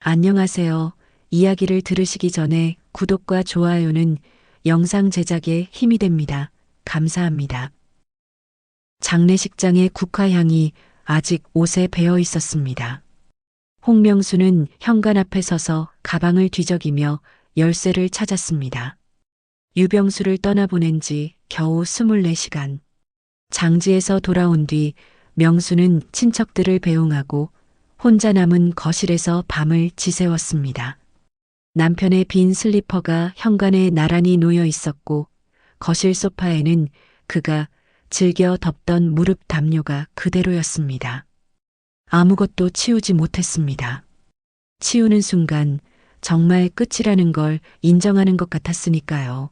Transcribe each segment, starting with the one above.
안녕하세요. 이야기를 들으시기 전에 구독과 좋아요는 영상 제작에 힘이 됩니다. 감사합니다. 장례식장의 국화향이 아직 옷에 배어 있었습니다. 홍명수는 현관 앞에 서서 가방을 뒤적이며 열쇠를 찾았습니다. 유병수를 떠나보낸 지 겨우 24시간. 장지에서 돌아온 뒤 명수는 친척들을 배웅하고 혼자 남은 거실에서 밤을 지새웠습니다. 남편의 빈 슬리퍼가 현관에 나란히 놓여 있었고 거실 소파에는 그가 즐겨 덮던 무릎 담요가 그대로였습니다. 아무것도 치우지 못했습니다. 치우는 순간 정말 끝이라는 걸 인정하는 것 같았으니까요.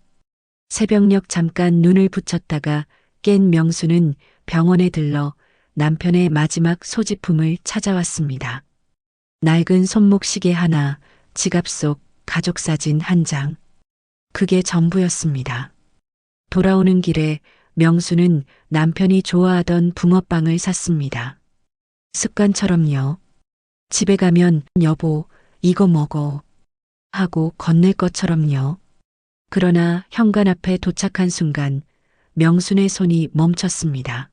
새벽녘 잠깐 눈을 붙였다가 깬 명수는 병원에 들러 남편의 마지막 소지품을 찾아왔습니다. 낡은 손목 시계 하나, 지갑 속 가족 사진 한 장. 그게 전부였습니다. 돌아오는 길에 명수는 남편이 좋아하던 붕어빵을 샀습니다. 습관처럼요. 집에 가면 여보, 이거 먹어. 하고 건넬 것처럼요. 그러나 현관 앞에 도착한 순간 명순의 손이 멈췄습니다.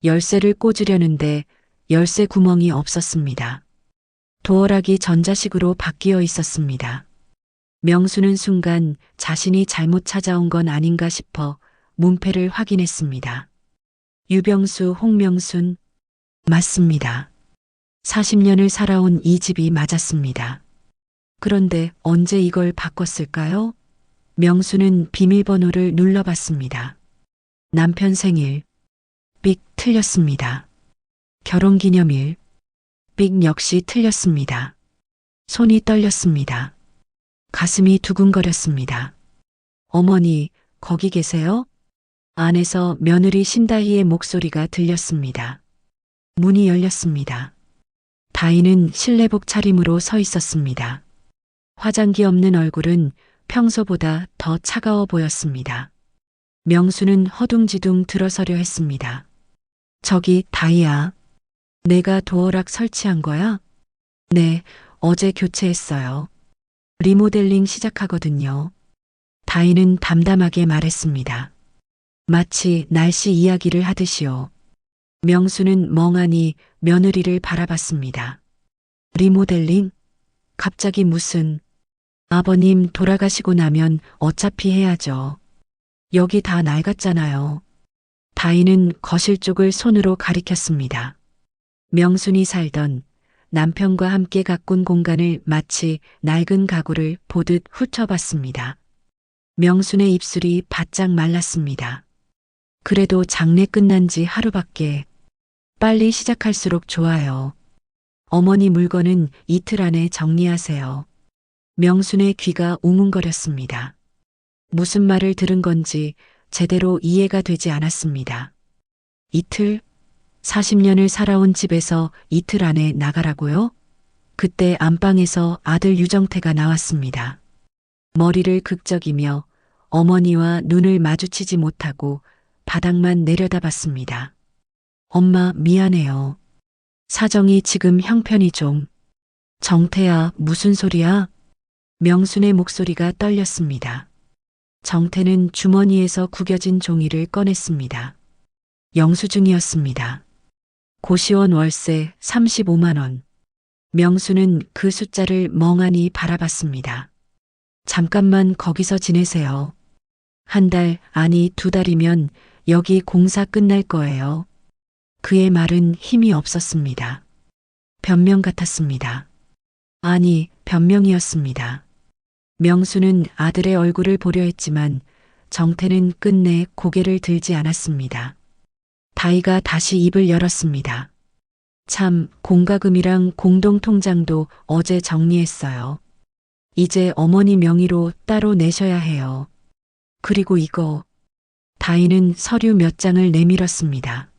열쇠를 꽂으려는데 열쇠 구멍이 없었습니다. 도어락이 전자식으로 바뀌어 있었습니다. 명수는 순간 자신이 잘못 찾아온 건 아닌가 싶어 문패를 확인했습니다. 유병수, 홍명순. 맞습니다. 40년을 살아온 이 집이 맞았습니다. 그런데 언제 이걸 바꿨을까요? 명수는 비밀번호를 눌러봤습니다. 남편 생일. 삑 틀렸습니다. 결혼기념일. 삑 역시 틀렸습니다. 손이 떨렸습니다. 가슴이 두근거렸습니다. 어머니, 거기 계세요? 안에서 며느리 신다희의 목소리가 들렸습니다. 문이 열렸습니다. 다희는 실내복 차림으로 서 있었습니다. 화장기 없는 얼굴은 평소보다 더 차가워 보였습니다. 명수는 허둥지둥 들어서려 했습니다. 저기 다희야. 내가 도어락 설치한 거야? 네, 어제 교체했어요. 리모델링 시작하거든요. 다희는 담담하게 말했습니다. 마치 날씨 이야기를 하듯이요. 명수는 멍하니 며느리를 바라봤습니다. 리모델링? 갑자기 무슨... 아버님 돌아가시고 나면 어차피 해야죠. 여기 다 낡았잖아요. 다희는 거실 쪽을 손으로 가리켰습니다. 명순이 살던 남편과 함께 가꾼 공간을 마치 낡은 가구를 보듯 훑어봤습니다. 명순의 입술이 바짝 말랐습니다. 그래도 장례 끝난 지 하루밖에. 빨리 시작할수록 좋아요. 어머니 물건은 이틀 안에 정리하세요. 명순의 귀가 웅웅거렸습니다. 무슨 말을 들은 건지 제대로 이해가 되지 않았습니다. 이틀? 40년을 살아온 집에서 이틀 안에 나가라고요? 그때 안방에서 아들 유정태가 나왔습니다. 머리를 극적이며 어머니와 눈을 마주치지 못하고 바닥만 내려다봤습니다. 엄마 미안해요. 사정이 지금 형편이 좀. 정태야, 무슨 소리야? 명순의 목소리가 떨렸습니다. 정태는 주머니에서 구겨진 종이를 꺼냈습니다. 영수증이었습니다. 고시원 월세 35만 원. 명수는 그 숫자를 멍하니 바라봤습니다. 잠깐만 거기서 지내세요. 한 달, 아니 2달이면 여기 공사 끝날 거예요. 그의 말은 힘이 없었습니다. 변명 같았습니다. 아니, 변명이었습니다. 명수는 아들의 얼굴을 보려 했지만 정태는 끝내 고개를 들지 않았습니다. 다희가 다시 입을 열었습니다. 참, 공과금이랑 공동통장도 어제 정리했어요. 이제 어머니 명의로 따로 내셔야 해요. 그리고 이거. 다희는 서류 몇 장을 내밀었습니다.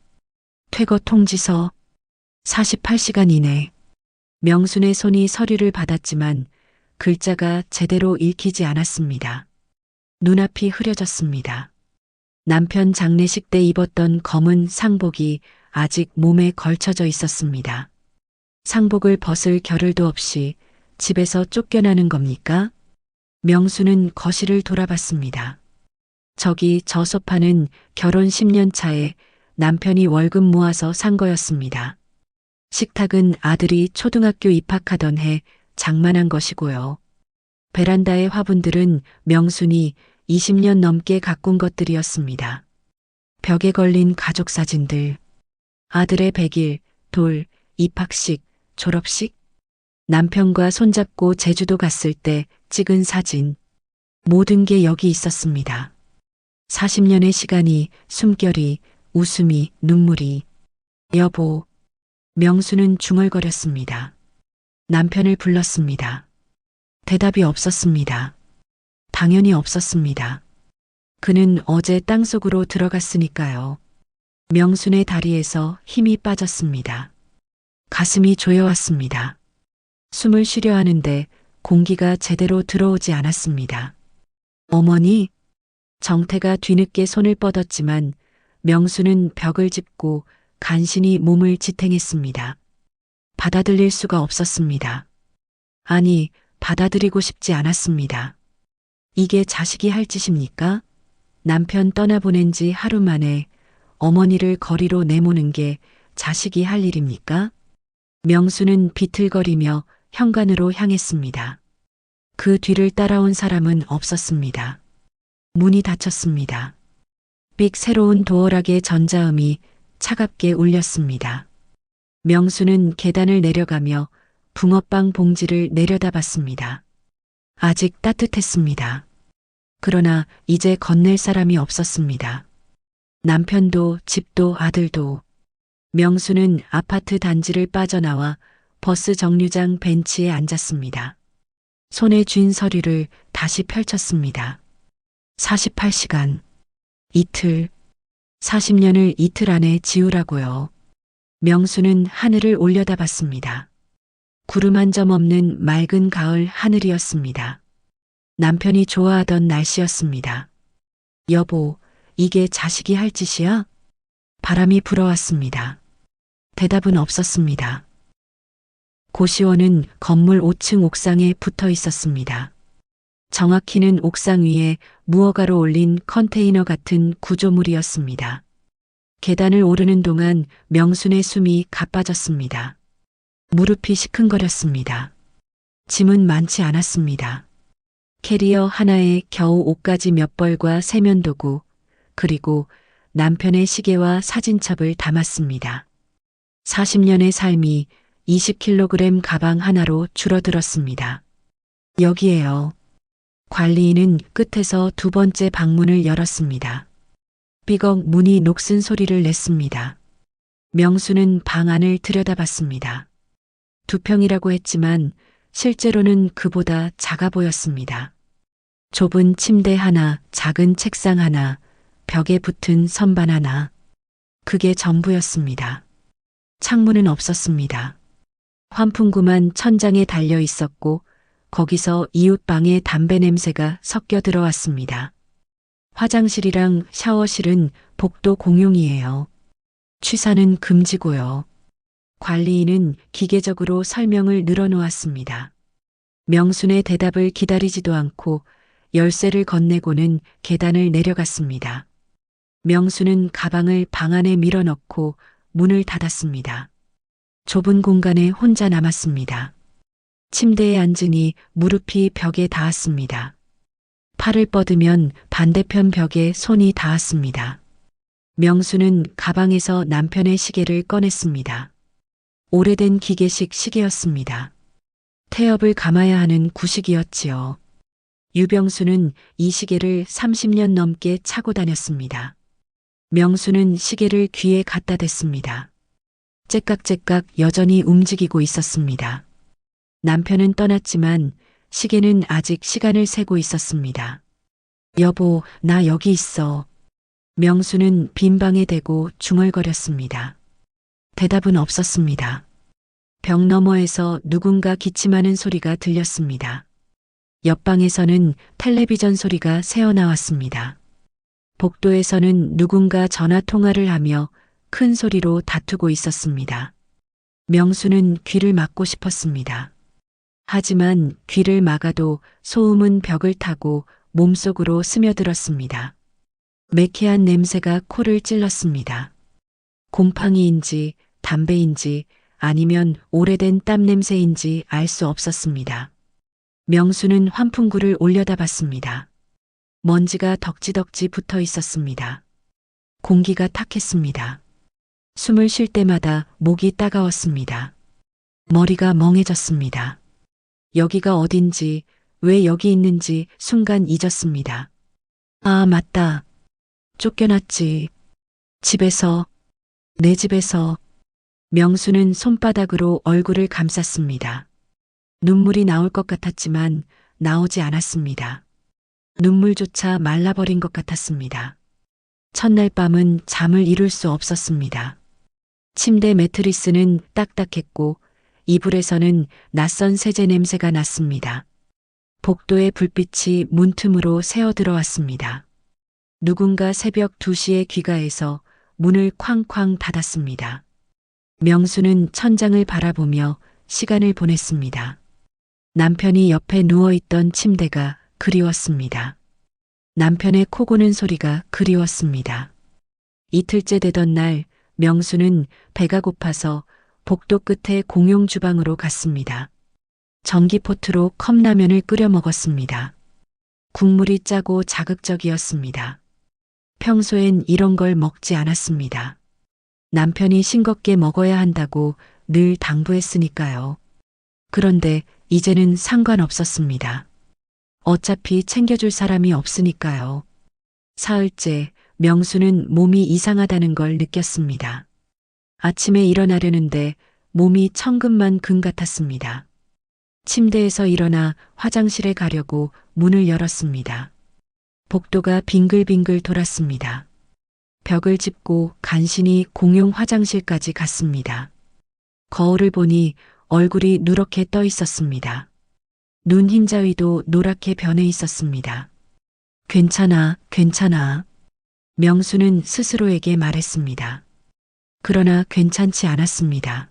퇴거 통지서. 48시간 이내. 명순의 손이 서류를 받았지만 글자가 제대로 읽히지 않았습니다. 눈앞이 흐려졌습니다. 남편 장례식 때 입었던 검은 상복이 아직 몸에 걸쳐져 있었습니다. 상복을 벗을 겨를도 없이 집에서 쫓겨나는 겁니까? 명수는 거실을 돌아봤습니다. 저기 저 소파는 결혼 10년 차에 남편이 월급 모아서 산 거였습니다. 식탁은 아들이 초등학교 입학하던 해 장만한 것이고요. 베란다의 화분들은 명순이 20년 넘게 가꾼 것들이었습니다. 벽에 걸린 가족 사진들, 아들의 100일, 돌, 입학식, 졸업식, 남편과 손잡고 제주도 갔을 때 찍은 사진, 모든 게 여기 있었습니다. 40년의 시간이, 숨결이, 웃음이, 눈물이. 여보, 명수는 중얼거렸습니다. 남편을 불렀습니다. 대답이 없었습니다. 당연히 없었습니다. 그는 어제 땅속으로 들어갔으니까요. 명순의 다리에서 힘이 빠졌습니다. 가슴이 조여왔습니다. 숨을 쉬려 하는데 공기가 제대로 들어오지 않았습니다. 어머니, 정태가 뒤늦게 손을 뻗었지만 명수는 벽을 짚고 간신히 몸을 지탱했습니다. 받아들일 수가 없었습니다. 아니, 받아들이고 싶지 않았습니다. 이게 자식이 할 짓입니까? 남편 떠나보낸 지 하루 만에 어머니를 거리로 내모는 게 자식이 할 일입니까? 명수는 비틀거리며 현관으로 향했습니다. 그 뒤를 따라온 사람은 없었습니다. 문이 닫혔습니다. 삑 새로운 도어락의 전자음이 차갑게 울렸습니다. 명수는 계단을 내려가며 붕어빵 봉지를 내려다봤습니다. 아직 따뜻했습니다. 그러나 이제 건넬 사람이 없었습니다. 남편도 집도 아들도. 명수는 아파트 단지를 빠져나와 버스 정류장 벤치에 앉았습니다. 손에 쥔 서류를 다시 펼쳤습니다. 48시간, 이틀, 40년을 이틀 안에 지우라고요. 명수는 하늘을 올려다봤습니다. 구름 한 점 없는 맑은 가을 하늘이었습니다. 남편이 좋아하던 날씨였습니다. 여보, 이게 자식이 할 짓이야? 바람이 불어왔습니다. 대답은 없었습니다. 고시원은 건물 5층 옥상에 붙어 있었습니다. 정확히는 옥상 위에 무허가로 올린 컨테이너 같은 구조물이었습니다. 계단을 오르는 동안 명순의 숨이 가빠졌습니다. 무릎이 시큰거렸습니다. 짐은 많지 않았습니다. 캐리어 하나에 겨우 옷가지 몇 벌과 세면도구, 그리고 남편의 시계와 사진첩을 담았습니다. 40년의 삶이 20kg 가방 하나로 줄어들었습니다. 여기에요. 관리인은 끝에서 두 번째 방문을 열었습니다. 삐걱 문이 녹슨 소리를 냈습니다. 명수는 방 안을 들여다봤습니다. 2평이라고 했지만 실제로는 그보다 작아 보였습니다. 좁은 침대 하나, 작은 책상 하나, 벽에 붙은 선반 하나. 그게 전부였습니다. 창문은 없었습니다. 환풍구만 천장에 달려 있었고 거기서 이웃방의 담배 냄새가 섞여 들어왔습니다. 화장실이랑 샤워실은 복도 공용이에요. 취사는 금지고요. 관리인은 기계적으로 설명을 늘어놓았습니다. 명순의 대답을 기다리지도 않고 열쇠를 건네고는 계단을 내려갔습니다. 명순은 가방을 방 안에 밀어넣고 문을 닫았습니다. 좁은 공간에 혼자 남았습니다. 침대에 앉으니 무릎이 벽에 닿았습니다. 팔을 뻗으면 반대편 벽에 손이 닿았습니다. 명수는 가방에서 남편의 시계를 꺼냈습니다. 오래된 기계식 시계였습니다. 태엽을 감아야 하는 구식이었지요. 유병수는 이 시계를 30년 넘게 차고 다녔습니다. 명수는 시계를 귀에 갖다 댔습니다. 째깍째깍 여전히 움직이고 있었습니다. 남편은 떠났지만 시계는 아직 시간을 세고 있었습니다. 여보, 나 여기 있어. 명수는 빈 방에 대고 중얼거렸습니다. 대답은 없었습니다. 벽 너머에서 누군가 기침하는 소리가 들렸습니다. 옆방에서는 텔레비전 소리가 새어나왔습니다. 복도에서는 누군가 전화 통화를 하며 큰 소리로 다투고 있었습니다. 명수는 귀를 막고 싶었습니다. 하지만 귀를 막아도 소음은 벽을 타고 몸속으로 스며들었습니다. 매캐한 냄새가 코를 찔렀습니다. 곰팡이인지 담배인지 아니면 오래된 땀 냄새인지 알 수 없었습니다. 명수는 환풍구를 올려다 봤습니다. 먼지가 덕지덕지 붙어 있었습니다. 공기가 탁했습니다. 숨을 쉴 때마다 목이 따가웠습니다. 머리가 멍해졌습니다. 여기가 어딘지, 왜 여기 있는지 순간 잊었습니다. 아, 맞다. 쫓겨났지. 집에서, 내 집에서. 명수는 손바닥으로 얼굴을 감쌌습니다. 눈물이 나올 것 같았지만 나오지 않았습니다. 눈물조차 말라버린 것 같았습니다. 첫날 밤은 잠을 이룰 수 없었습니다. 침대 매트리스는 딱딱했고 이불에서는 낯선 세제 냄새가 났습니다. 복도의 불빛이 문틈으로 새어 들어왔습니다. 누군가 새벽 2시에 귀가해서 문을 쾅쾅 닫았습니다. 명수는 천장을 바라보며 시간을 보냈습니다. 남편이 옆에 누워있던 침대가 그리웠습니다. 남편의 코 고는 소리가 그리웠습니다. 이틀째 되던 날 명수는 배가 고파서 복도 끝에 공용 주방으로 갔습니다. 전기포트로 컵라면을 끓여 먹었습니다. 국물이 짜고 자극적이었습니다. 평소엔 이런 걸 먹지 않았습니다. 남편이 싱겁게 먹어야 한다고 늘 당부했으니까요. 그런데 이제는 상관없었습니다. 어차피 챙겨줄 사람이 없으니까요. 사흘째 명수는 몸이 이상하다는 걸 느꼈습니다. 아침에 일어나려는데 몸이 천근만근 같았습니다. 침대에서 일어나 화장실에 가려고 문을 열었습니다. 복도가 빙글빙글 돌았습니다. 벽을 짚고 간신히 공용 화장실까지 갔습니다. 거울을 보니 얼굴이 누렇게 떠 있었습니다. 눈 흰자 위도 노랗게 변해 있었습니다. 괜찮아, 괜찮아. 명수는 스스로에게 말했습니다. 그러나 괜찮지 않았습니다.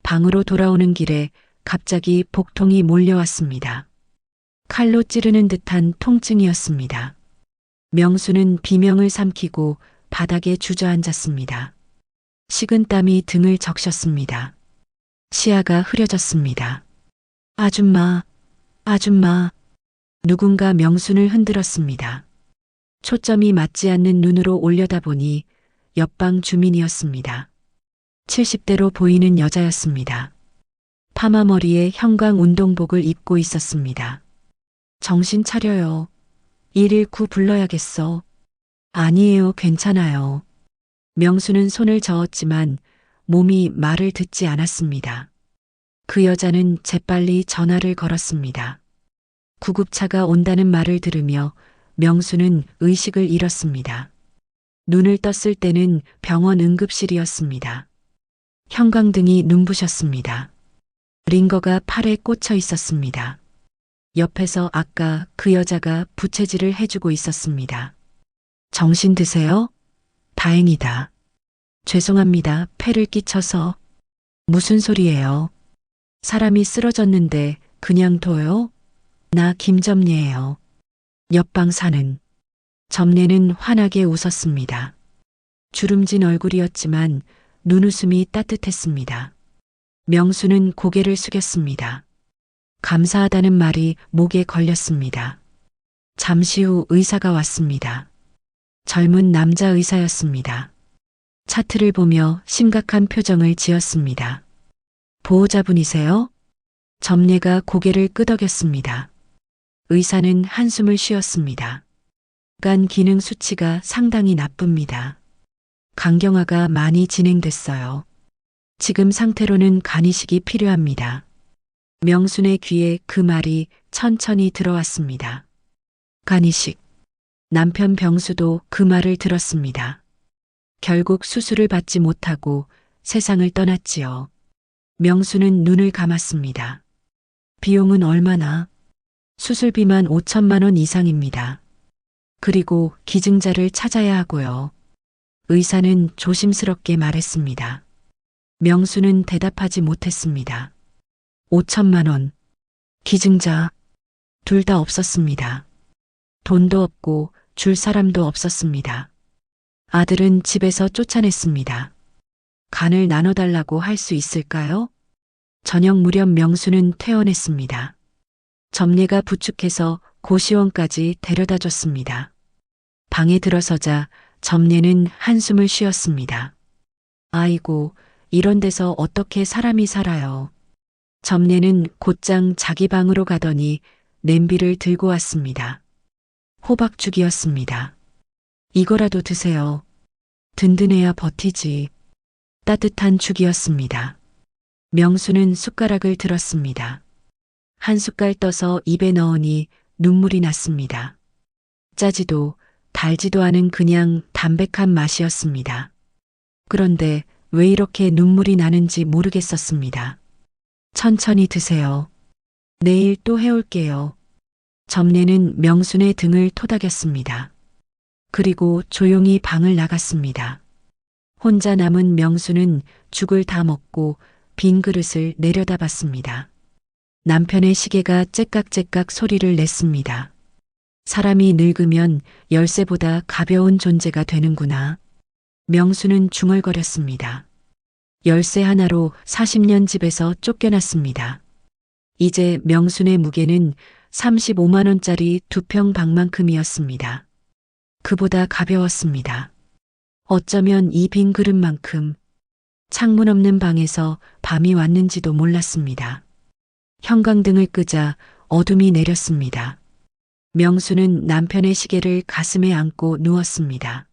방으로 돌아오는 길에 갑자기 복통이 몰려왔습니다. 칼로 찌르는 듯한 통증이었습니다. 명수는 비명을 삼키고 바닥에 주저앉았습니다. 식은땀이 등을 적셨습니다. 시야가 흐려졌습니다. 아줌마, 아줌마. 누군가 명순을 흔들었습니다. 초점이 맞지 않는 눈으로 올려다보니 옆방 주민이었습니다. 70대로 보이는 여자였습니다. 파마머리에 형광 운동복을 입고 있었습니다. 정신 차려요. 119 불러야겠어. 아니에요, 괜찮아요. 명수는 손을 저었지만 몸이 말을 듣지 않았습니다. 그 여자는 재빨리 전화를 걸었습니다. 구급차가 온다는 말을 들으며 명수는 의식을 잃었습니다. 눈을 떴을 때는 병원 응급실이었습니다. 형광등이 눈부셨습니다. 링거가 팔에 꽂혀 있었습니다. 옆에서 아까 그 여자가 부채질을 해주고 있었습니다. 정신 드세요? 다행이다. 죄송합니다. 폐를 끼쳐서. 무슨 소리예요? 사람이 쓰러졌는데 그냥 둬요? 나 김점례예요. 옆방 사는. 점례는 환하게 웃었습니다. 주름진 얼굴이었지만 눈웃음이 따뜻했습니다. 명수는 고개를 숙였습니다. 감사하다는 말이 목에 걸렸습니다. 잠시 후 의사가 왔습니다. 젊은 남자 의사였습니다. 차트를 보며 심각한 표정을 지었습니다. 보호자분이세요? 점례가 고개를 끄덕였습니다. 의사는 한숨을 쉬었습니다. 간 기능 수치가 상당히 나쁩니다. 간경화가 많이 진행됐어요. 지금 상태로는 간이식이 필요합니다. 명순의 귀에 그 말이 천천히 들어왔습니다. 간이식. 남편 병수도 그 말을 들었습니다. 결국 수술을 받지 못하고 세상을 떠났지요. 명수는 눈을 감았습니다. 비용은 얼마나? 수술비만 5천만 원 이상입니다. 그리고 기증자를 찾아야 하고요. 의사는 조심스럽게 말했습니다. 명수는 대답하지 못했습니다. 5천만 원. 기증자, 둘 다 없었습니다. 돈도 없고 줄 사람도 없었습니다. 아들은 집에서 쫓아냈습니다. 간을 나눠달라고 할 수 있을까요? 저녁 무렵 명수는 퇴원했습니다. 점례가 부축해서 고시원까지 데려다 줬습니다. 방에 들어서자 점례는 한숨을 쉬었습니다. 아이고, 이런 데서 어떻게 사람이 살아요. 점례는 곧장 자기 방으로 가더니 냄비를 들고 왔습니다. 호박죽이었습니다. 이거라도 드세요. 든든해야 버티지. 따뜻한 죽이었습니다. 명수는 숟가락을 들었습니다. 한 숟갈 떠서 입에 넣으니 눈물이 났습니다. 짜지도 달지도 않은 그냥 담백한 맛이었습니다. 그런데 왜 이렇게 눈물이 나는지 모르겠었습니다. 천천히 드세요. 내일 또 해올게요. 점례는 명순의 등을 토닥였습니다. 그리고 조용히 방을 나갔습니다. 혼자 남은 명수는 죽을 다 먹고 빈 그릇을 내려다봤습니다. 남편의 시계가 째깍째깍 소리를 냈습니다. 사람이 늙으면 열쇠보다 가벼운 존재가 되는구나. 명수는 중얼거렸습니다. 열쇠 하나로 40년 집에서 쫓겨났습니다. 이제 명순의 무게는 35만 원짜리 2평 방만큼이었습니다. 그보다 가벼웠습니다. 어쩌면 이 빈 그릇만큼 창문 없는 방에서 밤이 왔는지도 몰랐습니다. 형광등을 끄자 어둠이 내렸습니다. 명수는 남편의 시계를 가슴에 안고 누웠습니다.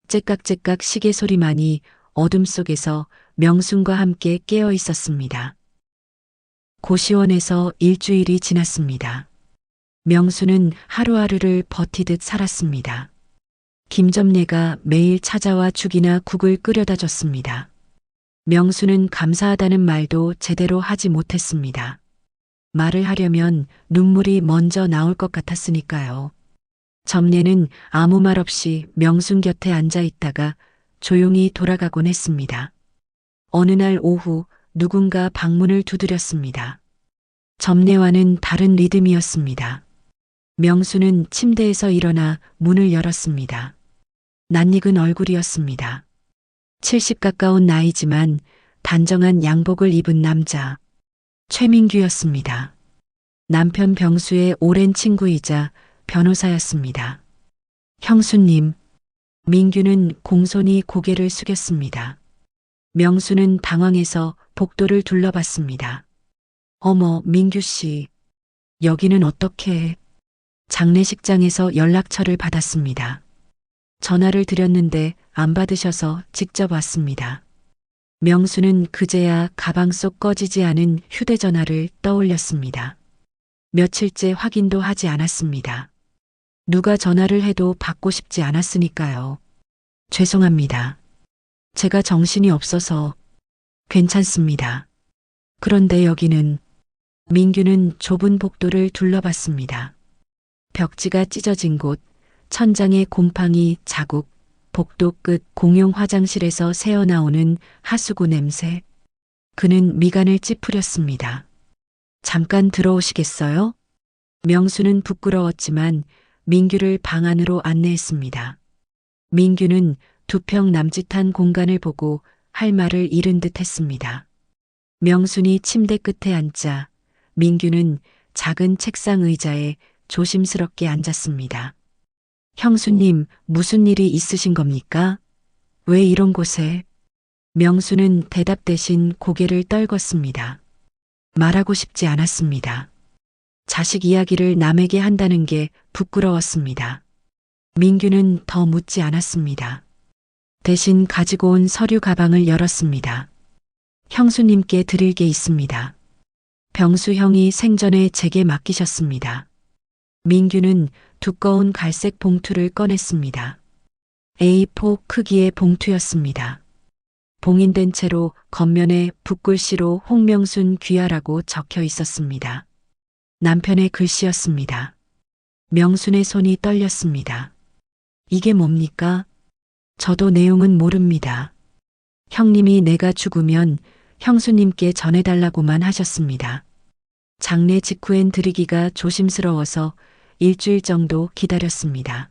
째깍째깍 시계 소리만이 어둠 속에서 명순과 함께 깨어 있었습니다. 고시원에서 일주일이 지났습니다. 명수는 하루하루를 버티듯 살았습니다. 김점례가 매일 찾아와 죽이나 국을 끓여다 줬습니다. 명수는 감사하다는 말도 제대로 하지 못했습니다. 말을 하려면 눈물이 먼저 나올 것 같았으니까요. 점례는 아무 말 없이 명순 곁에 앉아 있다가 조용히 돌아가곤 했습니다. 어느 날 오후 누군가 방문을 두드렸습니다. 점례와는 다른 리듬이었습니다. 명수는 침대에서 일어나 문을 열었습니다. 낯익은 얼굴이었습니다. 70 가까운 나이지만 단정한 양복을 입은 남자. 최민규였습니다. 남편 병수의 오랜 친구이자 변호사였습니다. 형수님, 민규는 공손히 고개를 숙였습니다. 명수는 당황해서 복도를 둘러봤습니다. 어머, 민규 씨. 여기는 어떻게? 장례식장에서 연락처를 받았습니다. 전화를 드렸는데 안 받으셔서 직접 왔습니다. 명수는 그제야 가방 속 꺼지지 않은 휴대전화를 떠올렸습니다. 며칠째 확인도 하지 않았습니다. 누가 전화를 해도 받고 싶지 않았으니까요. 죄송합니다. 제가 정신이 없어서. 괜찮습니다. 그런데 여기는. 민규는 좁은 복도를 둘러봤습니다. 벽지가 찢어진 곳, 천장에 곰팡이 자국, 복도 끝 공용 화장실에서 새어나오는 하수구 냄새. 그는 미간을 찌푸렸습니다. 잠깐 들어오시겠어요? 명수는 부끄러웠지만 민규를 방 안으로 안내했습니다. 민규는 2평 남짓한 공간을 보고 할 말을 잃은 듯 했습니다. 명순이 침대 끝에 앉자 민규는 작은 책상 의자에 조심스럽게 앉았습니다. 형수님, 무슨 일이 있으신 겁니까? 왜 이런 곳에? 명수는 대답 대신 고개를 떨궜습니다. 말하고 싶지 않았습니다. 자식 이야기를 남에게 한다는 게 부끄러웠습니다. 민규는 더 묻지 않았습니다. 대신 가지고 온 서류 가방을 열었습니다. 형수님께 드릴 게 있습니다. 병수 형이 생전에 제게 맡기셨습니다. 민규는 두꺼운 갈색 봉투를 꺼냈습니다. A4 크기의 봉투였습니다. 봉인된 채로 겉면에 붓글씨로 홍명순 귀하라고 적혀 있었습니다. 남편의 글씨였습니다. 명순의 손이 떨렸습니다. 이게 뭡니까? 저도 내용은 모릅니다. 형님이 내가 죽으면 형수님께 전해달라고만 하셨습니다. 장례 직후엔 드리기가 조심스러워서 일주일 정도 기다렸습니다.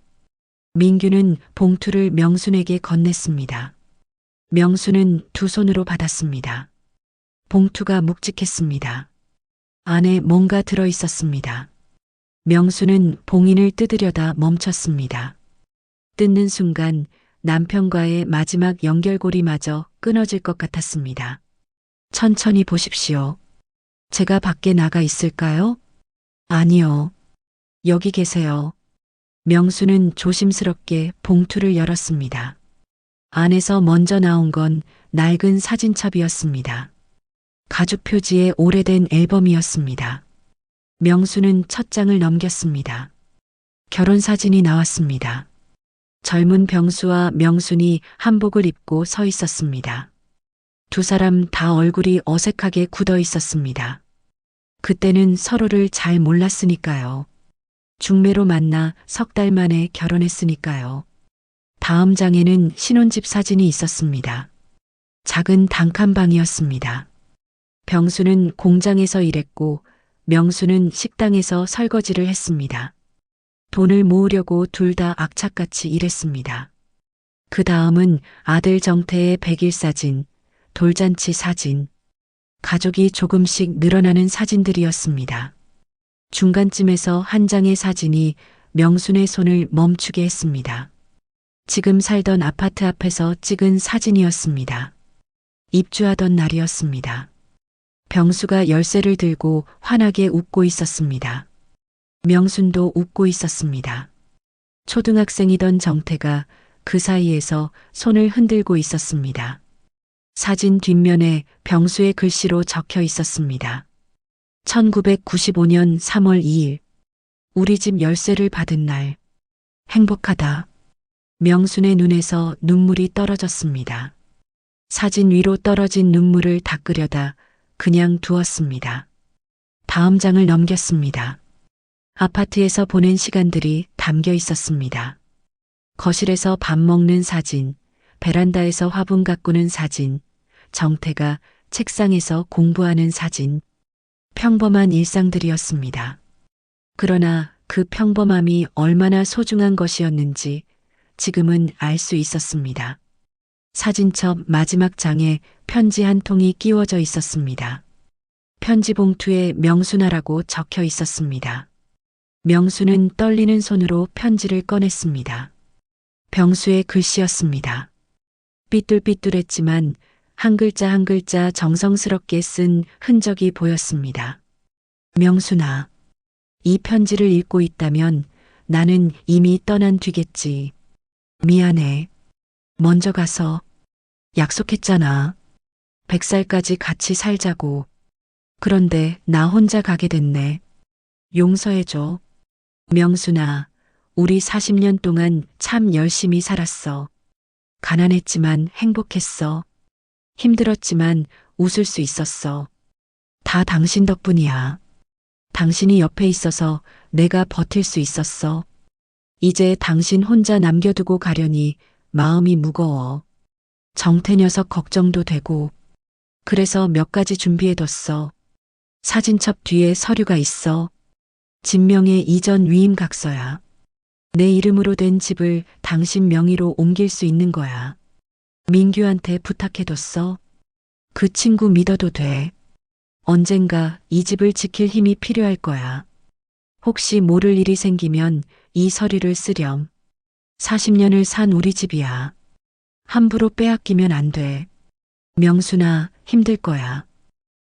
민규는 봉투를 명순에게 건넸습니다. 명순은 두 손으로 받았습니다. 봉투가 묵직했습니다. 안에 뭔가 들어 있었습니다. 명순은 봉인을 뜯으려다 멈췄습니다. 뜯는 순간 남편과의 마지막 연결고리마저 끊어질 것 같았습니다. 천천히 보십시오. 제가 밖에 나가 있을까요? 아니요. 여기 계세요. 명수는 조심스럽게 봉투를 열었습니다. 안에서 먼저 나온 건 낡은 사진첩이었습니다. 가죽 표지의 오래된 앨범이었습니다. 명수는 첫 장을 넘겼습니다. 결혼 사진이 나왔습니다. 젊은 병수와 명순이 한복을 입고 서 있었습니다. 두 사람 다 얼굴이 어색하게 굳어 있었습니다. 그때는 서로를 잘 몰랐으니까요. 중매로 만나 석 달 만에 결혼했으니까요. 다음 장에는 신혼집 사진이 있었습니다. 작은 단칸방이었습니다. 병수는 공장에서 일했고 명수는 식당에서 설거지를 했습니다. 돈을 모으려고 둘 다 악착같이 일했습니다. 그 다음은 아들 정태의 백일 사진, 돌잔치 사진, 가족이 조금씩 늘어나는 사진들이었습니다. 중간쯤에서 한 장의 사진이 명순의 손을 멈추게 했습니다. 지금 살던 아파트 앞에서 찍은 사진이었습니다. 입주하던 날이었습니다. 병수가 열쇠를 들고 환하게 웃고 있었습니다. 명순도 웃고 있었습니다. 초등학생이던 정태가 그 사이에서 손을 흔들고 있었습니다. 사진 뒷면에 병수의 글씨로 적혀 있었습니다. 1995년 3월 2일. 우리 집 열쇠를 받은 날. 행복하다. 명순의 눈에서 눈물이 떨어졌습니다. 사진 위로 떨어진 눈물을 닦으려다 그냥 두었습니다. 다음 장을 넘겼습니다. 아파트에서 보낸 시간들이 담겨 있었습니다. 거실에서 밥 먹는 사진, 베란다에서 화분 가꾸는 사진, 정태가 책상에서 공부하는 사진, 평범한 일상들이었습니다. 그러나 그 평범함이 얼마나 소중한 것이었는지 지금은 알 수 있었습니다. 사진첩 마지막 장에 편지 한 통이 끼워져 있었습니다. 편지 봉투에 명순아라고 적혀 있었습니다. 명수는 떨리는 손으로 편지를 꺼냈습니다. 병수의 글씨였습니다. 삐뚤삐뚤했지만 한 글자 한 글자 정성스럽게 쓴 흔적이 보였습니다. 명순아, 이 편지를 읽고 있다면 나는 이미 떠난 뒤겠지. 미안해. 먼저 가서. 약속했잖아. 100살까지 같이 살자고. 그런데 나 혼자 가게 됐네. 용서해줘. 명순아, 우리 40년 동안 참 열심히 살았어. 가난했지만 행복했어. 힘들었지만 웃을 수 있었어. 다 당신 덕분이야. 당신이 옆에 있어서 내가 버틸 수 있었어. 이제 당신 혼자 남겨두고 가려니 마음이 무거워. 정태 녀석 걱정도 되고. 그래서 몇 가지 준비해뒀어. 사진첩 뒤에 서류가 있어. 진명의 이전 위임각서야. 내 이름으로 된 집을 당신 명의로 옮길 수 있는 거야. 민규한테 부탁해뒀어. 그 친구 믿어도 돼. 언젠가 이 집을 지킬 힘이 필요할 거야. 혹시 모를 일이 생기면 이 서류를 쓰렴. 40년을 산 우리 집이야. 함부로 빼앗기면 안 돼. 명순아, 힘들 거야.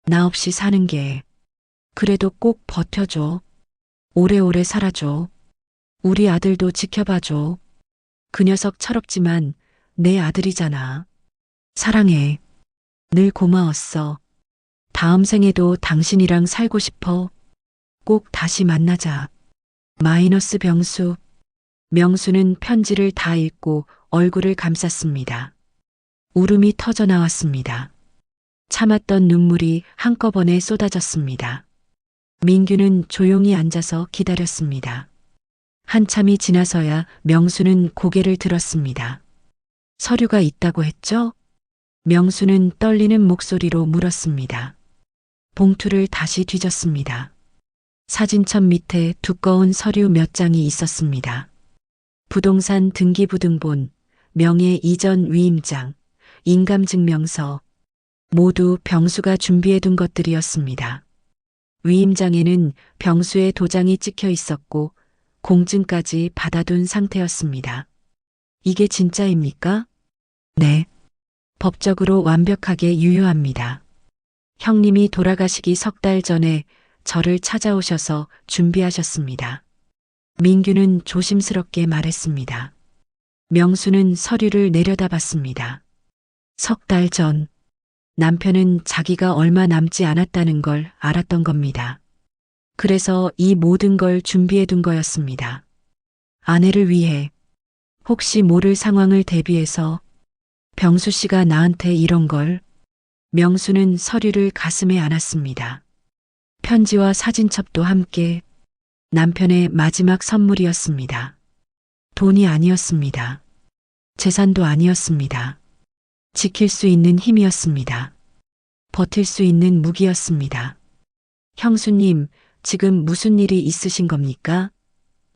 나 없이 사는 게. 그래도 꼭 버텨줘. 오래오래 살아줘. 우리 아들도 지켜봐줘. 그 녀석 철없지만 내 아들이잖아. 사랑해. 늘 고마웠어. 다음 생에도 당신이랑 살고 싶어. 꼭 다시 만나자. 마이너스 병수. 명수는 편지를 다 읽고 얼굴을 감쌌습니다. 울음이 터져 나왔습니다. 참았던 눈물이 한꺼번에 쏟아졌습니다. 민규는 조용히 앉아서 기다렸습니다. 한참이 지나서야 명수는 고개를 들었습니다. 서류가 있다고 했죠? 명수는 떨리는 목소리로 물었습니다. 봉투를 다시 뒤졌습니다. 사진첩 밑에 두꺼운 서류 몇 장이 있었습니다. 부동산 등기부등본, 명예 이전 위임장, 인감증명서, 모두 병수가 준비해둔 것들이었습니다. 위임장에는 병수의 도장이 찍혀 있었고 공증까지 받아둔 상태였습니다. 이게 진짜입니까? 네. 법적으로 완벽하게 유효합니다. 형님이 돌아가시기 석 달 전에 저를 찾아오셔서 준비하셨습니다. 민규는 조심스럽게 말했습니다. 명수는 서류를 내려다봤습니다. 석 달 전, 남편은 자기가 얼마 남지 않았다는 걸 알았던 겁니다. 그래서 이 모든 걸 준비해둔 거였습니다. 아내를 위해, 혹시 모를 상황을 대비해서 병수 씨가 나한테 이런 걸. 명수는 서류를 가슴에 안았습니다. 편지와 사진첩도 함께 남편의 마지막 선물이었습니다. 돈이 아니었습니다. 재산도 아니었습니다. 지킬 수 있는 힘이었습니다. 버틸 수 있는 무기였습니다. 형수님, 지금 무슨 일이 있으신 겁니까?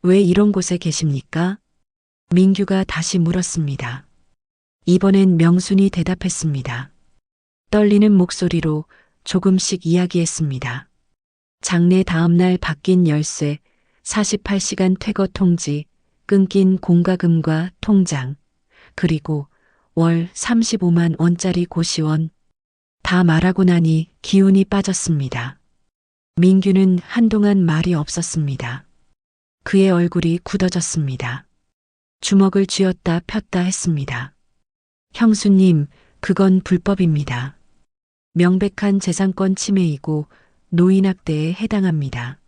왜 이런 곳에 계십니까? 민규가 다시 물었습니다. 이번엔 명순이 대답했습니다. 떨리는 목소리로 조금씩 이야기했습니다. 장례 다음날 바뀐 열쇠, 48시간 퇴거 통지, 끊긴 공과금과 통장, 그리고 월 35만 원짜리 고시원. 다 말하고 나니 기운이 빠졌습니다. 민규는 한동안 말이 없었습니다. 그의 얼굴이 굳어졌습니다. 주먹을 쥐었다 폈다 했습니다. 형수님, 그건 불법입니다. 명백한 재산권 침해이고 노인학대에 해당합니다.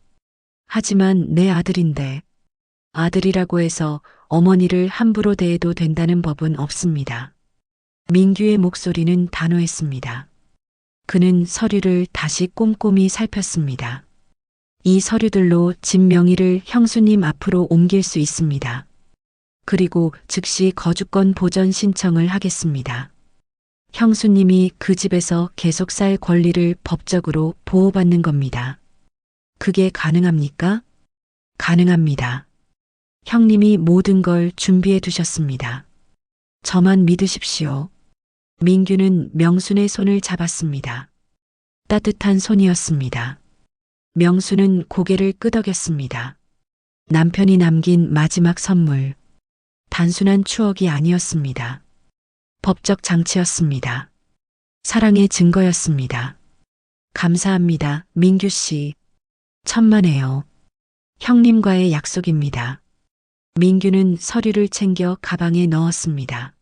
하지만 내 아들인데, 아들이라고 해서 어머니를 함부로 대해도 된다는 법은 없습니다. 민규의 목소리는 단호했습니다. 그는 서류를 다시 꼼꼼히 살폈습니다. 이 서류들로 집 명의를 형수님 앞으로 옮길 수 있습니다. 그리고 즉시 거주권 보전 신청을 하겠습니다. 형수님이 그 집에서 계속 살 권리를 법적으로 보호받는 겁니다. 그게 가능합니까? 가능합니다. 형님이 모든 걸 준비해 두셨습니다. 저만 믿으십시오. 민규는 명순의 손을 잡았습니다. 따뜻한 손이었습니다. 명순은 고개를 끄덕였습니다. 남편이 남긴 마지막 선물. 단순한 추억이 아니었습니다. 법적 장치였습니다. 사랑의 증거였습니다. 감사합니다, 민규 씨. 천만에요. 형님과의 약속입니다. 민규는 서류를 챙겨 가방에 넣었습니다.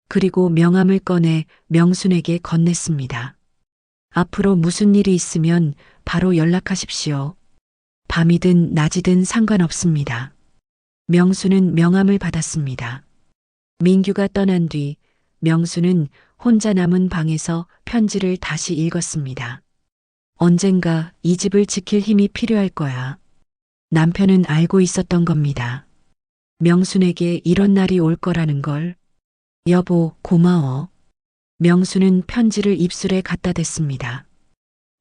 그리고 명함을 꺼내 명순에게 건넸습니다. 앞으로 무슨 일이 있으면 바로 연락하십시오. 밤이든 낮이든 상관없습니다. 명순은 명함을 받았습니다. 민규가 떠난 뒤 명수는 혼자 남은 방에서 편지를 다시 읽었습니다. 언젠가 이 집을 지킬 힘이 필요할 거야. 남편은 알고 있었던 겁니다. 명순에게 이런 날이 올 거라는 걸. 여보, 고마워. 명수는 편지를 입술에 갖다 댔습니다.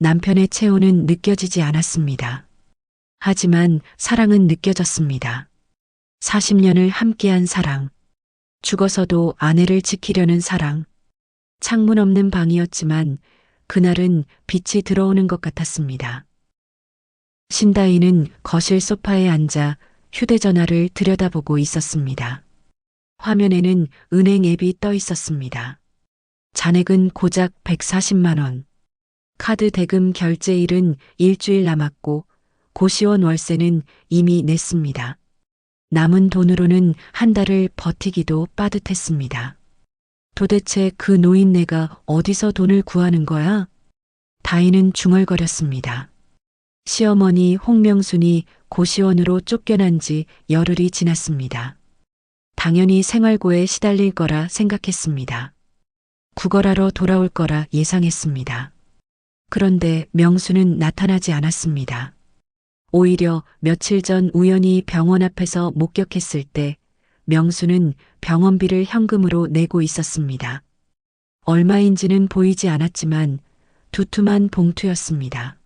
남편의 체온은 느껴지지 않았습니다. 하지만 사랑은 느껴졌습니다. 40년을 함께한 사랑. 죽어서도 아내를 지키려는 사랑. 창문 없는 방이었지만 그날은 빛이 들어오는 것 같았습니다. 신다희는 거실 소파에 앉아 휴대전화를 들여다보고 있었습니다. 화면에는 은행 앱이 떠 있었습니다. 잔액은 고작 140만 원. 카드 대금 결제일은 일주일 남았고 고시원 월세는 이미 냈습니다. 남은 돈으로는 한 달을 버티기도 빠듯했습니다. 도대체 그 노인네가 어디서 돈을 구하는 거야? 다희는 중얼거렸습니다. 시어머니 홍명순이 고시원으로 쫓겨난 지 열흘이 지났습니다. 당연히 생활고에 시달릴 거라 생각했습니다. 구걸하러 돌아올 거라 예상했습니다. 그런데 명수는 나타나지 않았습니다. 오히려 며칠 전 우연히 병원 앞에서 목격했을 때 명수는 병원비를 현금으로 내고 있었습니다. 얼마인지는 보이지 않았지만 두툼한 봉투였습니다.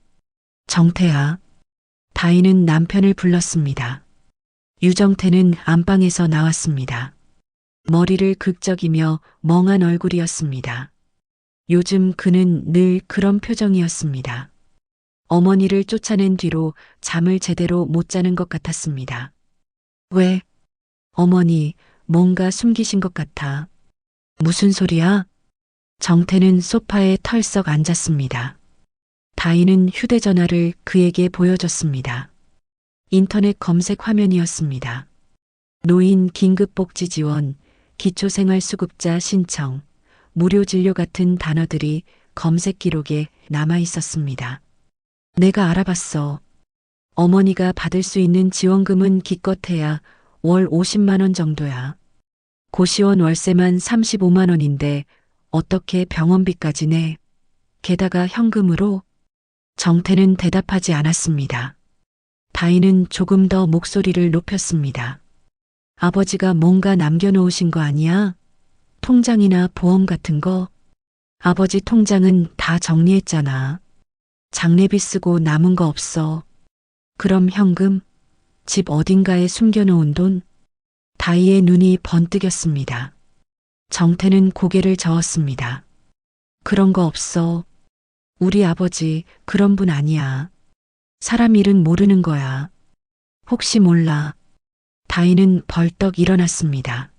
정태야. 다희는 남편을 불렀습니다. 유정태는 안방에서 나왔습니다. 머리를 긁적이며 멍한 얼굴이었습니다. 요즘 그는 늘 그런 표정이었습니다. 어머니를 쫓아낸 뒤로 잠을 제대로 못 자는 것 같았습니다. 왜? 어머니, 뭔가 숨기신 것 같아. 무슨 소리야? 정태는 소파에 털썩 앉았습니다. 다희는 휴대전화를 그에게 보여줬습니다. 인터넷 검색 화면이었습니다. 노인 긴급복지 지원, 기초생활수급자 신청, 무료진료 같은 단어들이 검색 기록에 남아 있었습니다. 내가 알아봤어. 어머니가 받을 수 있는 지원금은 기껏해야 월 50만 원 정도야. 고시원 월세만 35만 원인데 어떻게 병원비까지 내? 게다가 현금으로? 정태는 대답하지 않았습니다. 다희는 조금 더 목소리를 높였습니다. 아버지가 뭔가 남겨놓으신 거 아니야? 통장이나 보험 같은 거? 아버지 통장은 다 정리했잖아. 장례비 쓰고 남은 거 없어. 그럼 현금? 집 어딘가에 숨겨놓은 돈? 다희의 눈이 번뜩였습니다. 정태는 고개를 저었습니다. 그런 거 없어. 우리 아버지 그런 분 아니야. 사람 일은 모르는 거야. 혹시 몰라. 다희는 벌떡 일어났습니다.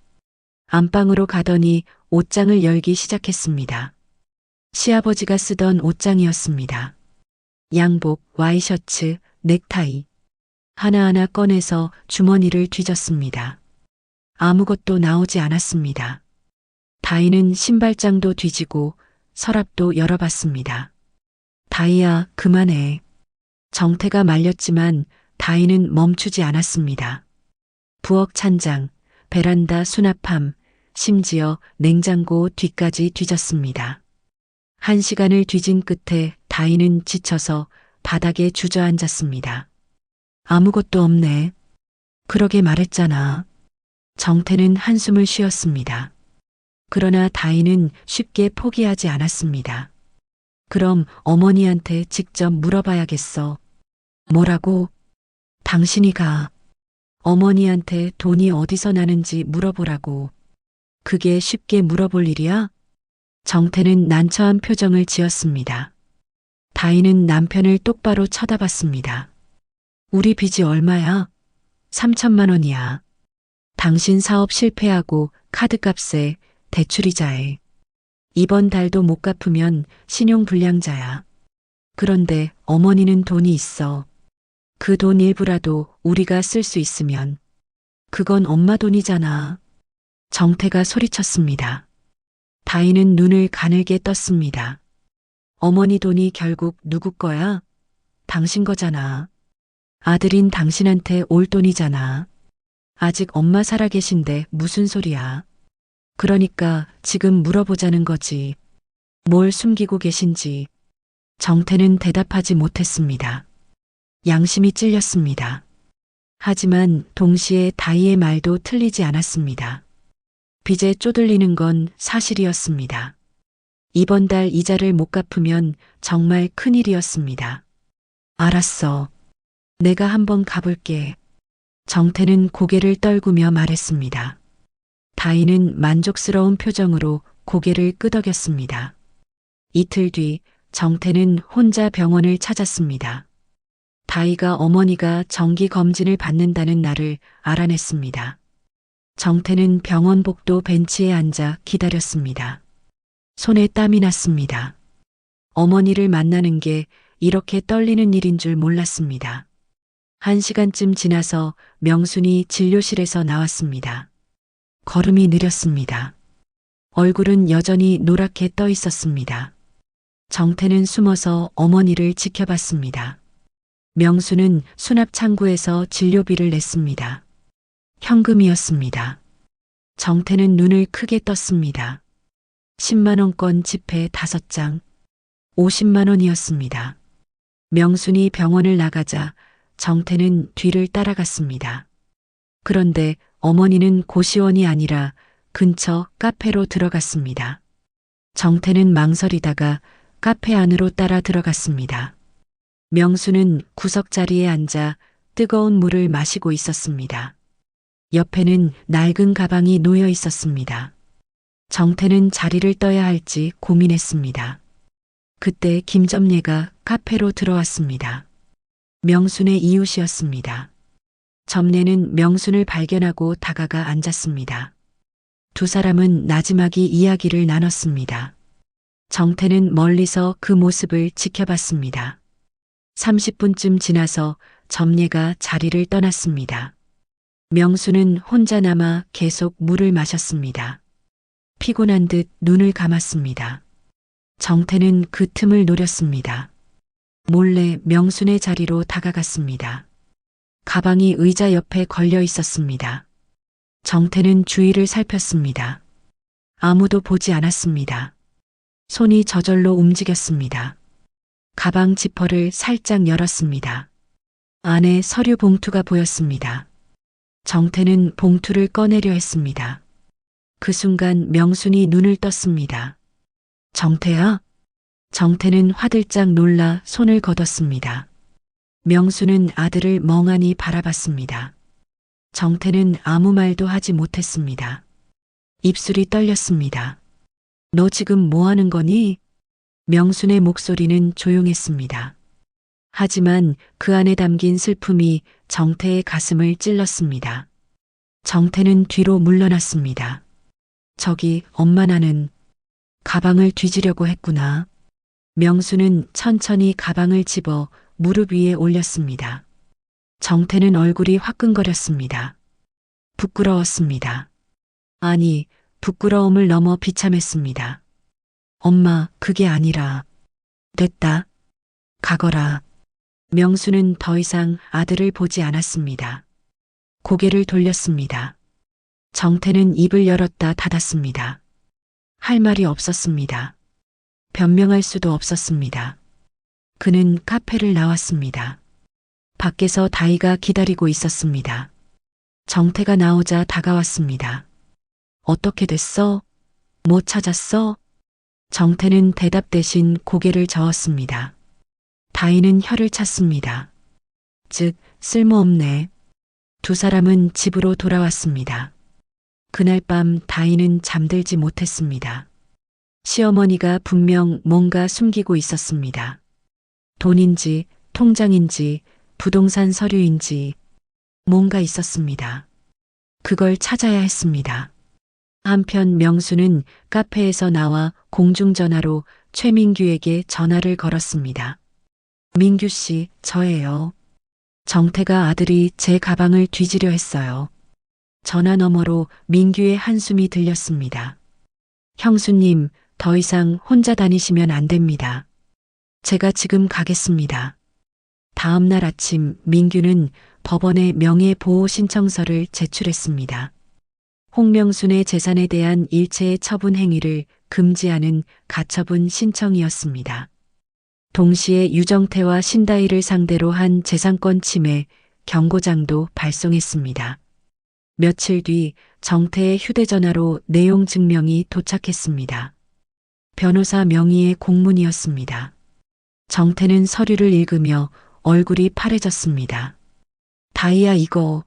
안방으로 가더니 옷장을 열기 시작했습니다. 시아버지가 쓰던 옷장이었습니다. 양복, 와이셔츠, 넥타이. 하나하나 꺼내서 주머니를 뒤졌습니다. 아무것도 나오지 않았습니다. 다희는 신발장도 뒤지고 서랍도 열어봤습니다. 다희야, 그만해. 정태가 말렸지만 다희는 멈추지 않았습니다. 부엌 찬장, 베란다 수납함, 심지어 냉장고 뒤까지 뒤졌습니다. 1시간을 뒤진 끝에 다희는 지쳐서 바닥에 주저앉았습니다. 아무것도 없네. 그러게 말했잖아. 정태는 한숨을 쉬었습니다. 그러나 다희는 쉽게 포기하지 않았습니다. 그럼 어머니한테 직접 물어봐야겠어. 뭐라고? 당신이 가. 어머니한테 돈이 어디서 나는지 물어보라고. 그게 쉽게 물어볼 일이야? 정태는 난처한 표정을 지었습니다. 다희는 남편을 똑바로 쳐다봤습니다. 우리 빚이 얼마야? 3천만 원이야. 당신 사업 실패하고 카드값에 대출이자에. 이번 달도 못 갚으면 신용불량자야. 그런데 어머니는 돈이 있어. 그 돈 일부라도 우리가 쓸 수 있으면. 그건 엄마 돈이잖아. 정태가 소리쳤습니다. 다희는 눈을 가늘게 떴습니다. 어머니 돈이 결국 누구 거야? 당신 거잖아. 아들인 당신한테 올 돈이잖아. 아직 엄마 살아계신데 무슨 소리야. 그러니까 지금 물어보자는 거지. 뭘 숨기고 계신지. 정태는 대답하지 못했습니다. 양심이 찔렸습니다. 하지만 동시에 다희의 말도 틀리지 않았습니다. 빚에 쪼들리는 건 사실이었습니다. 이번 달 이자를 못 갚으면 정말 큰일이었습니다. 알았어. 내가 한번 가볼게. 정태는 고개를 떨구며 말했습니다. 다희는 만족스러운 표정으로 고개를 끄덕였습니다. 이틀 뒤 정태는 혼자 병원을 찾았습니다. 다희가 어머니가 정기 검진을 받는다는 날을 알아냈습니다. 정태는 병원 복도 벤치에 앉아 기다렸습니다. 손에 땀이 났습니다. 어머니를 만나는 게 이렇게 떨리는 일인 줄 몰랐습니다. 1시간쯤 지나서 명순이 진료실에서 나왔습니다. 걸음이 느렸습니다. 얼굴은 여전히 노랗게 떠 있었습니다. 정태는 숨어서 어머니를 지켜봤습니다. 명수는 수납 창구에서 진료비를 냈습니다. 현금이었습니다. 정태는 눈을 크게 떴습니다. 10만 원권 지폐 5장, 50만 원이었습니다. 명순이 병원을 나가자 정태는 뒤를 따라갔습니다. 그런데 어머니는 고시원이 아니라 근처 카페로 들어갔습니다. 정태는 망설이다가 카페 안으로 따라 들어갔습니다. 명수는 구석자리에 앉아 뜨거운 물을 마시고 있었습니다. 옆에는 낡은 가방이 놓여 있었습니다. 정태는 자리를 떠야 할지 고민했습니다. 그때 김점례가 카페로 들어왔습니다. 명순의 이웃이었습니다. 점례는 명순을 발견하고 다가가 앉았습니다. 두 사람은 나지막이 이야기를 나눴습니다. 정태는 멀리서 그 모습을 지켜봤습니다. 30분쯤 지나서 점례가 자리를 떠났습니다. 명수는 혼자 남아 계속 물을 마셨습니다. 피곤한 듯 눈을 감았습니다. 정태는 그 틈을 노렸습니다. 몰래 명순의 자리로 다가갔습니다. 가방이 의자 옆에 걸려 있었습니다. 정태는 주위를 살폈습니다. 아무도 보지 않았습니다. 손이 저절로 움직였습니다. 가방 지퍼를 살짝 열었습니다. 안에 서류 봉투가 보였습니다. 정태는 봉투를 꺼내려 했습니다. 그 순간 명순이 눈을 떴습니다. 정태야? 정태는 화들짝 놀라 손을 걷었습니다. 명수는 아들을 멍하니 바라봤습니다. 정태는 아무 말도 하지 못했습니다. 입술이 떨렸습니다. 너 지금 뭐 하는 거니? 명순의 목소리는 조용했습니다. 하지만 그 안에 담긴 슬픔이 정태의 가슴을 찔렀습니다. 정태는 뒤로 물러났습니다. 저기 엄마 나는 가방을 뒤지려고 했구나. 명수는 천천히 가방을 집어 무릎 위에 올렸습니다. 정태는 얼굴이 화끈거렸습니다. 부끄러웠습니다. 아니, 부끄러움을 넘어 비참했습니다. 엄마, 그게 아니라. 됐다. 가거라. 명수는 더 이상 아들을 보지 않았습니다. 고개를 돌렸습니다. 정태는 입을 열었다 닫았습니다. 할 말이 없었습니다. 변명할 수도 없었습니다. 그는 카페를 나왔습니다. 밖에서 다이가 기다리고 있었습니다. 정태가 나오자 다가왔습니다. 어떻게 됐어? 뭐 찾았어? 정태는 대답 대신 고개를 저었습니다. 다이는 혀를 찼습니다. 즉, 쓸모없네. 두 사람은 집으로 돌아왔습니다. 그날 밤 다이는 잠들지 못했습니다. 시어머니가 분명 뭔가 숨기고 있었습니다. 돈인지, 통장인지, 부동산 서류인지 뭔가 있었습니다. 그걸 찾아야 했습니다. 한편 명수는 카페에서 나와 공중전화로 최민규에게 전화를 걸었습니다. 민규 씨, 저예요. 정태가 아들이 제 가방을 뒤지려 했어요. 전화 너머로 민규의 한숨이 들렸습니다. 형수님, 더 이상 혼자 다니시면 안 됩니다. 제가 지금 가겠습니다. 다음 날 아침 민규는 법원에 명예보호 신청서를 제출했습니다. 홍명순의 재산에 대한 일체의 처분 행위를 금지하는 가처분 신청이었습니다. 동시에 유정태와 신다희를 상대로 한 재산권 침해 경고장도 발송했습니다. 며칠 뒤 정태의 휴대전화로 내용 증명이 도착했습니다. 변호사 명의의 공문이었습니다. 정태는 서류를 읽으며 얼굴이 파래졌습니다. 다희야 이거.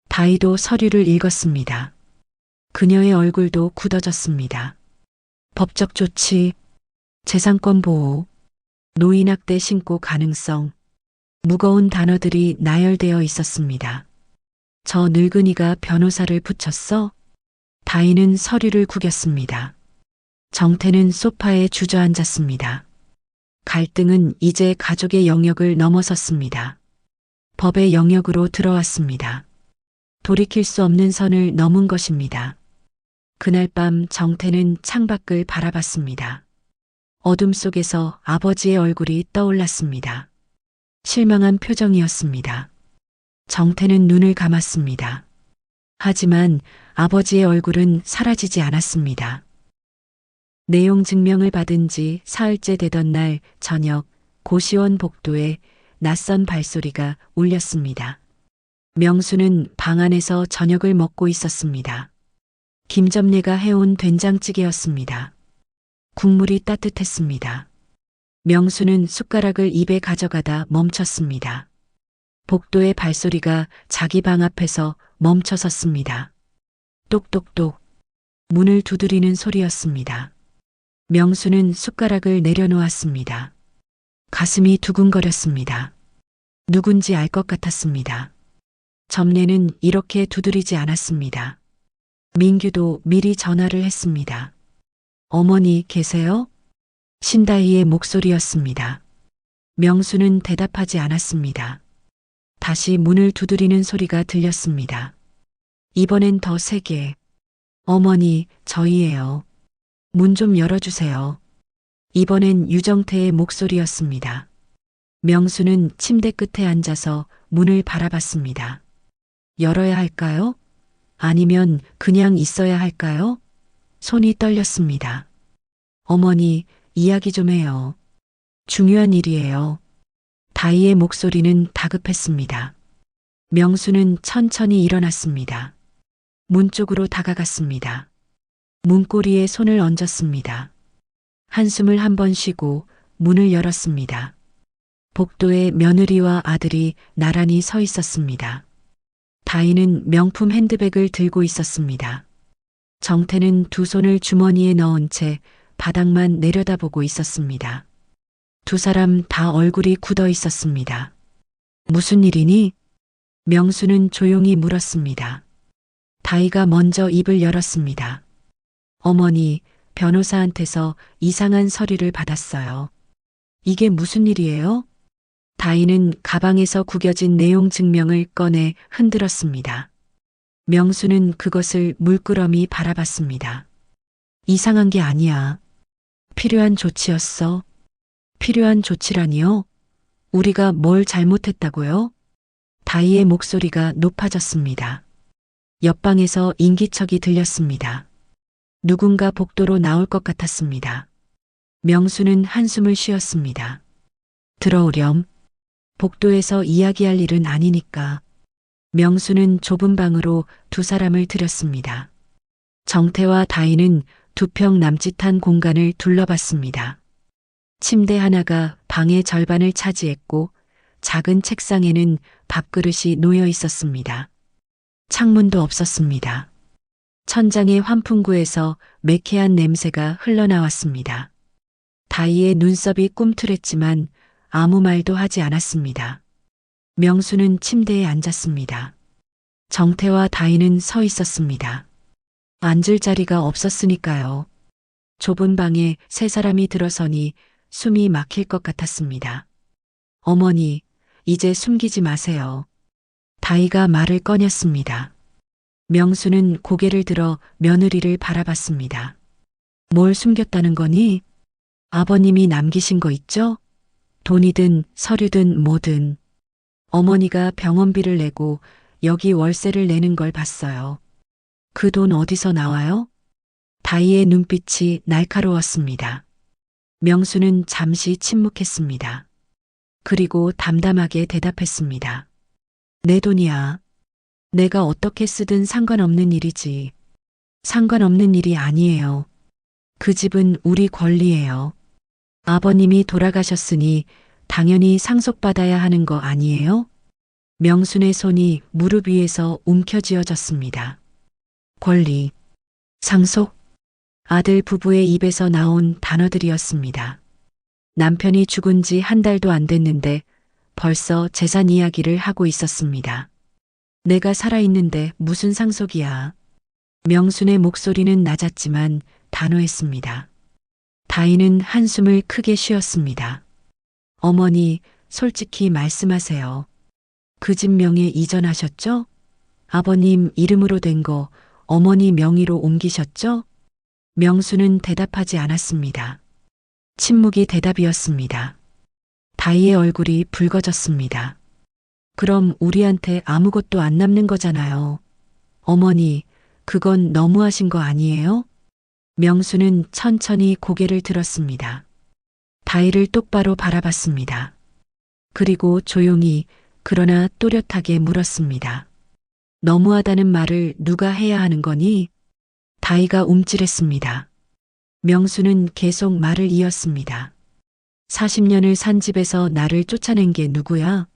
다희도 서류를 읽었습니다. 그녀의 얼굴도 굳어졌습니다. 법적 조치, 재산권 보호, 노인학대 신고 가능성, 무거운 단어들이 나열되어 있었습니다. 저 늙은이가 변호사를 붙였어? 다희는 서류를 구겼습니다. 정태는 소파에 주저앉았습니다. 갈등은 이제 가족의 영역을 넘어섰습니다. 법의 영역으로 들어왔습니다. 돌이킬 수 없는 선을 넘은 것입니다. 그날 밤 정태는 창밖을 바라봤습니다. 어둠 속에서 아버지의 얼굴이 떠올랐습니다. 실망한 표정이었습니다. 정태는 눈을 감았습니다. 하지만 아버지의 얼굴은 사라지지 않았습니다. 내용 증명을 받은 지 사흘째 되던 날 저녁 고시원 복도에 낯선 발소리가 울렸습니다. 명수는 방 안에서 저녁을 먹고 있었습니다. 김점례가 해온 된장찌개였습니다. 국물이 따뜻했습니다. 명수는 숟가락을 입에 가져가다 멈췄습니다. 복도의 발소리가 자기 방 앞에서 멈춰 섰습니다. 똑똑똑. 문을 두드리는 소리였습니다. 명수는 숟가락을 내려놓았습니다. 가슴이 두근거렸습니다. 누군지 알 것 같았습니다. 전에는 이렇게 두드리지 않았습니다. 민규도 미리 전화를 했습니다. 어머니 계세요? 신다희의 목소리였습니다. 명수는 대답하지 않았습니다. 다시 문을 두드리는 소리가 들렸습니다. 이번엔 더 세게. 어머니, 저희예요. 문 좀 열어주세요. 이번엔 유정태의 목소리였습니다. 명수는 침대 끝에 앉아서 문을 바라봤습니다. 열어야 할까요? 아니면 그냥 있어야 할까요? 손이 떨렸습니다. 어머니, 이야기 좀 해요. 중요한 일이에요. 다희의 목소리는 다급했습니다. 명수는 천천히 일어났습니다. 문 쪽으로 다가갔습니다. 문고리에 손을 얹었습니다. 한숨을 한 번 쉬고 문을 열었습니다. 복도에 며느리와 아들이 나란히 서 있었습니다. 다희는 명품 핸드백을 들고 있었습니다. 정태는 두 손을 주머니에 넣은 채 바닥만 내려다보고 있었습니다. 두 사람 다 얼굴이 굳어 있었습니다. 무슨 일이니? 명수는 조용히 물었습니다. 다희가 먼저 입을 열었습니다. 어머니, 변호사한테서 이상한 서류를 받았어요. 이게 무슨 일이에요? 다희는 가방에서 구겨진 내용 증명을 꺼내 흔들었습니다. 명수는 그것을 물끄러미 바라봤습니다. 이상한 게 아니야. 필요한 조치였어. 필요한 조치라니요? 우리가 뭘 잘못했다고요? 다희의 목소리가 높아졌습니다. 옆방에서 인기척이 들렸습니다. 누군가 복도로 나올 것 같았습니다. 명수는 한숨을 쉬었습니다. 들어오렴. 복도에서 이야기할 일은 아니니까. 명수는 좁은 방으로 두 사람을 들였습니다. 정태와 다희는 두 평 남짓한 공간을 둘러봤습니다. 침대 하나가 방의 절반을 차지했고 작은 책상에는 밥그릇이 놓여 있었습니다. 창문도 없었습니다. 천장의 환풍구에서 매캐한 냄새가 흘러나왔습니다. 다희의 눈썹이 꿈틀했지만 아무 말도 하지 않았습니다. 명수는 침대에 앉았습니다. 정태와 다희는 서 있었습니다. 앉을 자리가 없었으니까요. 좁은 방에 세 사람이 들어서니 숨이 막힐 것 같았습니다. 어머니, 이제 숨기지 마세요. 다희가 말을 꺼냈습니다. 명수는 고개를 들어 며느리를 바라봤습니다. 뭘 숨겼다는 거니? 아버님이 남기신 거 있죠? 돈이든 서류든 뭐든. 어머니가 병원비를 내고 여기 월세를 내는 걸 봤어요. 그 돈 어디서 나와요? 다희의 눈빛이 날카로웠습니다. 명수는 잠시 침묵했습니다. 그리고 담담하게 대답했습니다. 내 돈이야. 내가 어떻게 쓰든 상관없는 일이지. 상관없는 일이 아니에요. 그 집은 우리 권리예요. 아버님이 돌아가셨으니 당연히 상속받아야 하는 거 아니에요? 명순의 손이 무릎 위에서 움켜쥐어졌습니다. 권리, 상속, 아들 부부의 입에서 나온 단어들이었습니다. 남편이 죽은 지 한 달도 안 됐는데 벌써 재산 이야기를 하고 있었습니다. 내가 살아있는데 무슨 상속이야. 명순의 목소리는 낮았지만 단호했습니다. 다희는 한숨을 크게 쉬었습니다. 어머니, 솔직히 말씀하세요. 그 집 명에 이전하셨죠? 아버님 이름으로 된 거 어머니 명의로 옮기셨죠? 명수는 대답하지 않았습니다. 침묵이 대답이었습니다. 다희의 얼굴이 붉어졌습니다. 그럼 우리한테 아무것도 안 남는 거잖아요. 어머니, 그건 너무하신 거 아니에요? 명수는 천천히 고개를 들었습니다. 다희를 똑바로 바라봤습니다. 그리고 조용히 그러나 또렷하게 물었습니다. 너무하다는 말을 누가 해야 하는 거니? 다희가 움찔했습니다. 명수는 계속 말을 이었습니다. 40년을 산 집에서 나를 쫓아낸 게 누구야?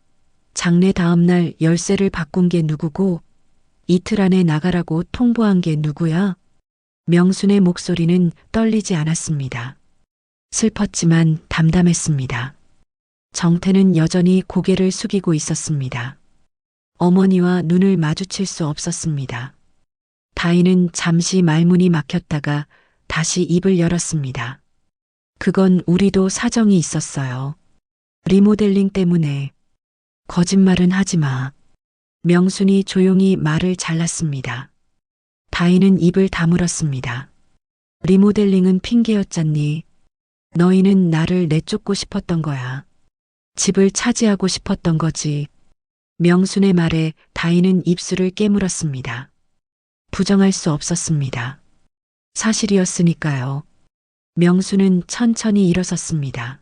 장례 다음날 열쇠를 바꾼 게 누구고 이틀 안에 나가라고 통보한 게 누구야? 명순의 목소리는 떨리지 않았습니다. 슬펐지만 담담했습니다. 정태는 여전히 고개를 숙이고 있었습니다. 어머니와 눈을 마주칠 수 없었습니다. 다희는 잠시 말문이 막혔다가 다시 입을 열었습니다. 그건 우리도 사정이 있었어요. 리모델링 때문에. 거짓말은 하지 마. 명순이 조용히 말을 잘랐습니다. 다희는 입을 다물었습니다. 리모델링은 핑계였잖니. 너희는 나를 내쫓고 싶었던 거야. 집을 차지하고 싶었던 거지. 명순의 말에 다희는 입술을 깨물었습니다. 부정할 수 없었습니다. 사실이었으니까요. 명순은 천천히 일어섰습니다.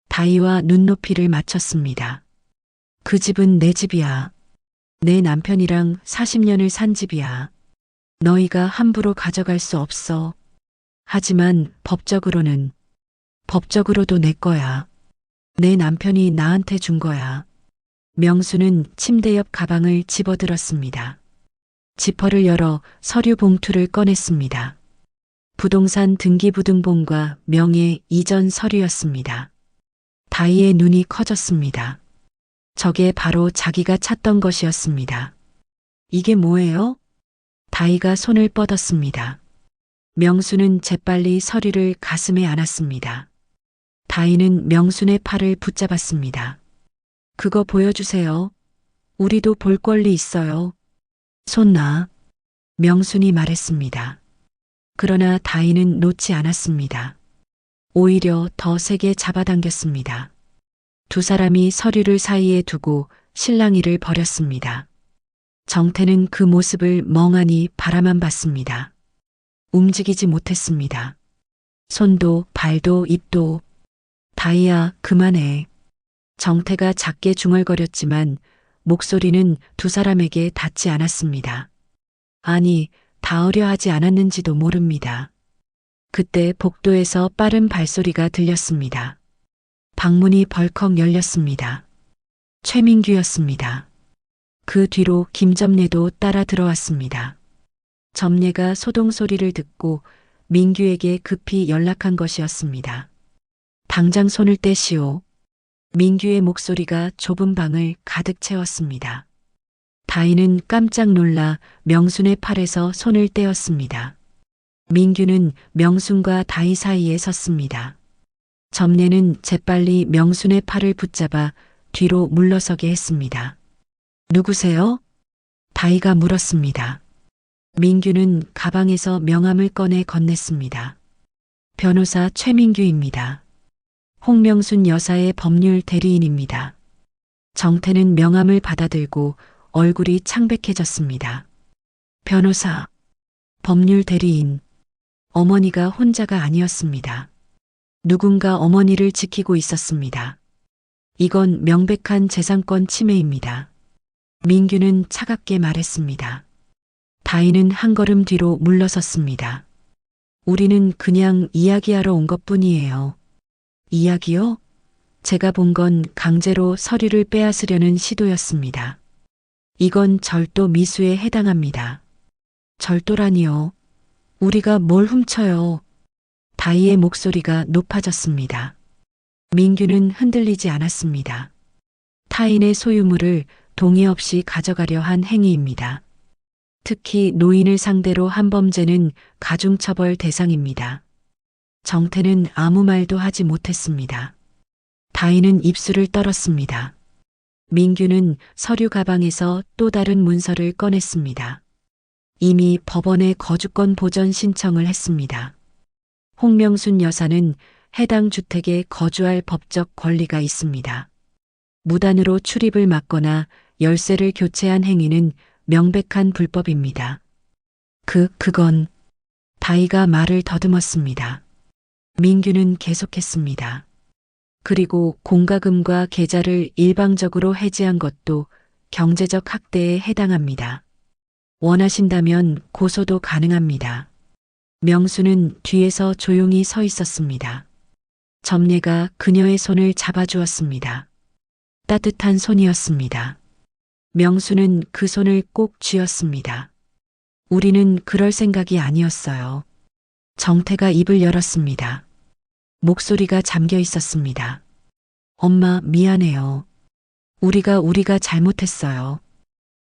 다희와 눈높이를 맞췄습니다. 그 집은 내 집이야. 내 남편이랑 40년을 산 집이야. 너희가 함부로 가져갈 수 없어. 하지만 법적으로도 내 거야. 내 남편이 나한테 준 거야. 명수는 침대 옆 가방을 집어들었습니다. 지퍼를 열어 서류 봉투를 꺼냈습니다. 부동산 등기부등본과 명예 이전 서류였습니다. 다희의 눈이 커졌습니다. 저게 바로 자기가 찾던 것이었습니다. 이게 뭐예요? 다희가 손을 뻗었습니다. 명수는 재빨리 서류를 가슴에 안았습니다. 다희는 명순의 팔을 붙잡았습니다. 그거 보여주세요. 우리도 볼 권리 있어요. 손 놔. 명순이 말했습니다. 그러나 다희는 놓지 않았습니다. 오히려 더 세게 잡아당겼습니다. 두 사람이 서류를 사이에 두고 실랑이를 벌였습니다. 정태는 그 모습을 멍하니 바라만 봤습니다. 움직이지 못했습니다. 손도 발도 입도. 다희야, 그만해. 정태가 작게 중얼거렸지만 목소리는 두 사람에게 닿지 않았습니다. 아니, 닿으려 하지 않았는지도 모릅니다. 그때 복도에서 빠른 발소리가 들렸습니다. 방문이 벌컥 열렸습니다. 최민규였습니다. 그 뒤로 김점례도 따라 들어왔습니다. 점례가 소동 소리를 듣고 민규에게 급히 연락한 것이었습니다. 당장 손을 떼시오. 민규의 목소리가 좁은 방을 가득 채웠습니다. 다희는 깜짝 놀라 명순의 팔에서 손을 떼었습니다. 민규는 명순과 다희 사이에 섰습니다. 점례는 재빨리 명순의 팔을 붙잡아 뒤로 물러서게 했습니다. 누구세요? 다희가 물었습니다. 민규는 가방에서 명함을 꺼내 건넸습니다. 변호사 최민규입니다. 홍명순 여사의 법률 대리인입니다. 정태는 명함을 받아들고 얼굴이 창백해졌습니다. 변호사, 법률 대리인. 어머니가 혼자가 아니었습니다. 누군가 어머니를 지키고 있었습니다. 이건 명백한 재산권 침해입니다. 민규는 차갑게 말했습니다. 다희는 한 걸음 뒤로 물러섰습니다. 우리는 그냥 이야기하러 온 것뿐이에요. 이야기요? 제가 본 건 강제로 서류를 빼앗으려는 시도였습니다. 이건 절도 미수에 해당합니다. 절도라니요. 우리가 뭘 훔쳐요. 다희의 목소리가 높아졌습니다. 민규는 흔들리지 않았습니다. 타인의 소유물을 동의 없이 가져가려 한 행위입니다. 특히 노인을 상대로 한 범죄는 가중처벌 대상입니다. 정태는 아무 말도 하지 못했습니다. 다희는 입술을 떨었습니다. 민규는 서류 가방에서 또 다른 문서를 꺼냈습니다. 이미 법원에 거주권 보전 신청을 했습니다. 홍명순 여사는 해당 주택에 거주할 법적 권리가 있습니다. 무단으로 출입을 막거나 열쇠를 교체한 행위는 명백한 불법입니다. 그건 다희가 말을 더듬었습니다. 민규는 계속했습니다. 그리고 공과금과 계좌를 일방적으로 해지한 것도 경제적 학대에 해당합니다. 원하신다면 고소도 가능합니다. 명수는 뒤에서 조용히 서 있었습니다. 점례가 그녀의 손을 잡아주었습니다. 따뜻한 손이었습니다. 명수는 그 손을 꼭 쥐었습니다. 우리는 그럴 생각이 아니었어요. 정태가 입을 열었습니다. 목소리가 잠겨 있었습니다. 엄마, 미안해요. 우리가 잘못했어요.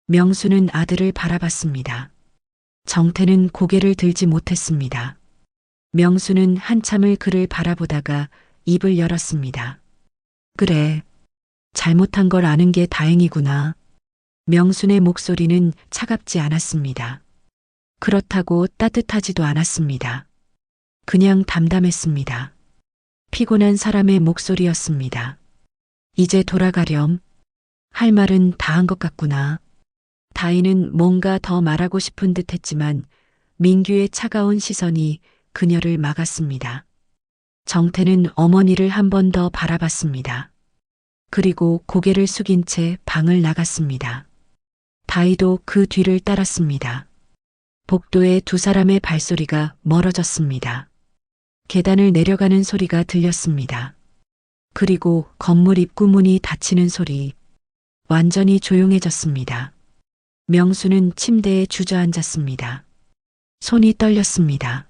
명수는 아들을 바라봤습니다. 정태는 고개를 들지 못했습니다. 명수는 한참을 그를 바라보다가 입을 열었습니다. 그래. 잘못한 걸 아는 게 다행이구나. 명순의 목소리는 차갑지 않았습니다. 그렇다고 따뜻하지도 않았습니다. 그냥 담담했습니다. 피곤한 사람의 목소리였습니다. 이제 돌아가렴. 할 말은 다 한 것 같구나. 다희는 뭔가 더 말하고 싶은 듯 했지만 민규의 차가운 시선이 그녀를 막았습니다. 정태는 어머니를 한 번 더 바라봤습니다. 그리고 고개를 숙인 채 방을 나갔습니다. 다희도 그 뒤를 따랐습니다. 복도에 두 사람의 발소리가 멀어졌습니다. 계단을 내려가는 소리가 들렸습니다. 그리고 건물 입구문이 닫히는 소리. 완전히 조용해졌습니다. 명수는 침대에 주저앉았습니다. 손이 떨렸습니다.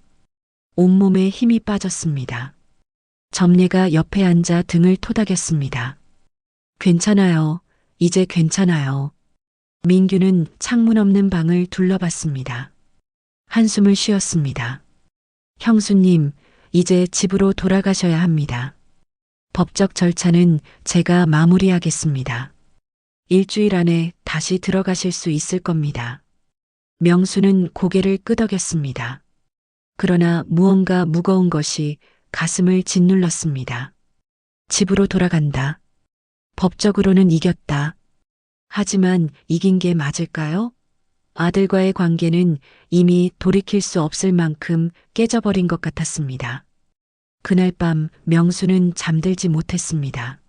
온몸에 힘이 빠졌습니다. 점례가 옆에 앉아 등을 토닥였습니다. 괜찮아요. 이제 괜찮아요. 민규는 창문 없는 방을 둘러봤습니다. 한숨을 쉬었습니다. 형수님, 이제 집으로 돌아가셔야 합니다. 법적 절차는 제가 마무리하겠습니다. 일주일 안에 다시 들어가실 수 있을 겁니다. 명수는 고개를 끄덕였습니다. 그러나 무언가 무거운 것이 가슴을 짓눌렀습니다. 집으로 돌아간다. 법적으로는 이겼다. 하지만 이긴 게 맞을까요? 아들과의 관계는 이미 돌이킬 수 없을 만큼 깨져버린 것 같았습니다. 그날 밤 명수는 잠들지 못했습니다.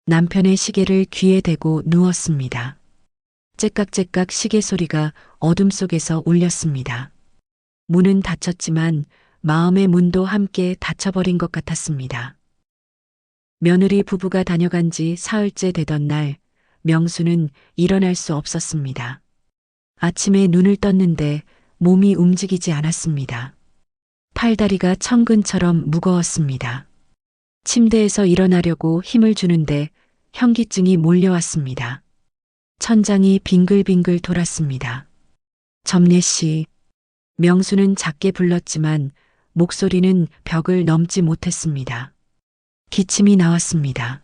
남편의 시계를 귀에 대고 누웠습니다. 째깍째깍 시계 소리가 어둠 속에서 울렸습니다. 문은 닫혔지만 마음의 문도 함께 닫혀버린 것 같았습니다. 며느리 부부가 다녀간 지 사흘째 되던 날, 명수는 일어날 수 없었습니다. 아침에 눈을 떴는데 몸이 움직이지 않았습니다. 팔다리가 천근처럼 무거웠습니다. 침대에서 일어나려고 힘을 주는데 현기증이 몰려왔습니다. 천장이 빙글빙글 돌았습니다. 점례 씨. 명수는 작게 불렀지만 목소리는 벽을 넘지 못했습니다. 기침이 나왔습니다.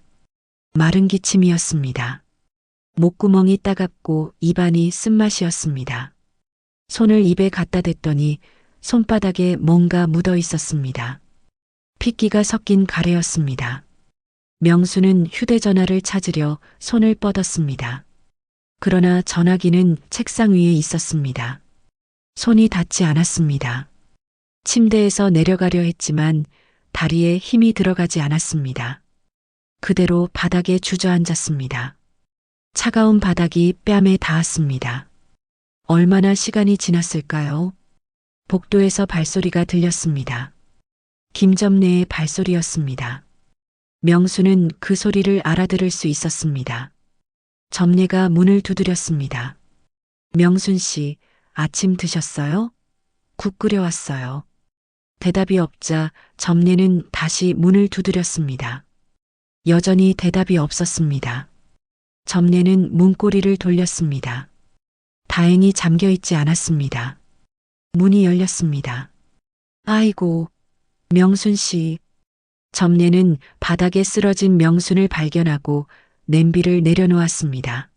마른 기침이었습니다. 목구멍이 따갑고 입안이 쓴맛이었습니다. 손을 입에 갖다 댔더니 손바닥에 뭔가 묻어 있었습니다. 핏기가 섞인 가래였습니다. 명수는 휴대전화를 찾으려 손을 뻗었습니다. 그러나 전화기는 책상 위에 있었습니다. 손이 닿지 않았습니다. 침대에서 내려가려 했지만 다리에 힘이 들어가지 않았습니다. 그대로 바닥에 주저앉았습니다. 차가운 바닥이 뺨에 닿았습니다. 얼마나 시간이 지났을까요? 복도에서 발소리가 들렸습니다. 김점례의 발소리였습니다. 명수는 그 소리를 알아들을 수 있었습니다. 점례가 문을 두드렸습니다. 명순 씨, 아침 드셨어요? 국 끓여왔어요. 대답이 없자 점례는 다시 문을 두드렸습니다. 여전히 대답이 없었습니다. 점례는 문고리를 돌렸습니다. 다행히 잠겨 있지 않았습니다. 문이 열렸습니다. 아이고, 명순 씨. 점례는 바닥에 쓰러진 명순을 발견하고 냄비를 내려놓았습니다.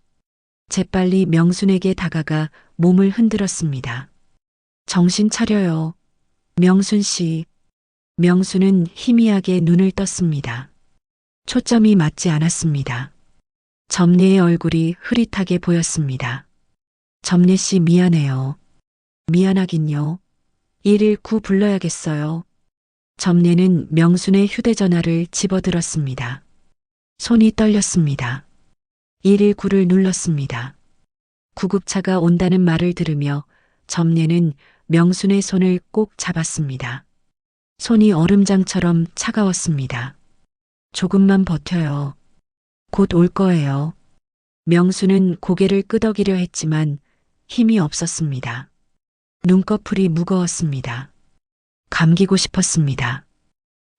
재빨리 명순에게 다가가 몸을 흔들었습니다. 정신 차려요. 명순 씨. 명순은 희미하게 눈을 떴습니다. 초점이 맞지 않았습니다. 점례의 얼굴이 흐릿하게 보였습니다. 점례 씨 미안해요. 미안하긴요. 119 불러야겠어요. 점례는 명순의 휴대전화를 집어들었습니다. 손이 떨렸습니다. 119를 눌렀습니다. 구급차가 온다는 말을 들으며 점례는 명순의 손을 꼭 잡았습니다. 손이 얼음장처럼 차가웠습니다. 조금만 버텨요. 곧 올 거예요. 명수는 고개를 끄덕이려 했지만 힘이 없었습니다. 눈꺼풀이 무거웠습니다. 감기고 싶었습니다.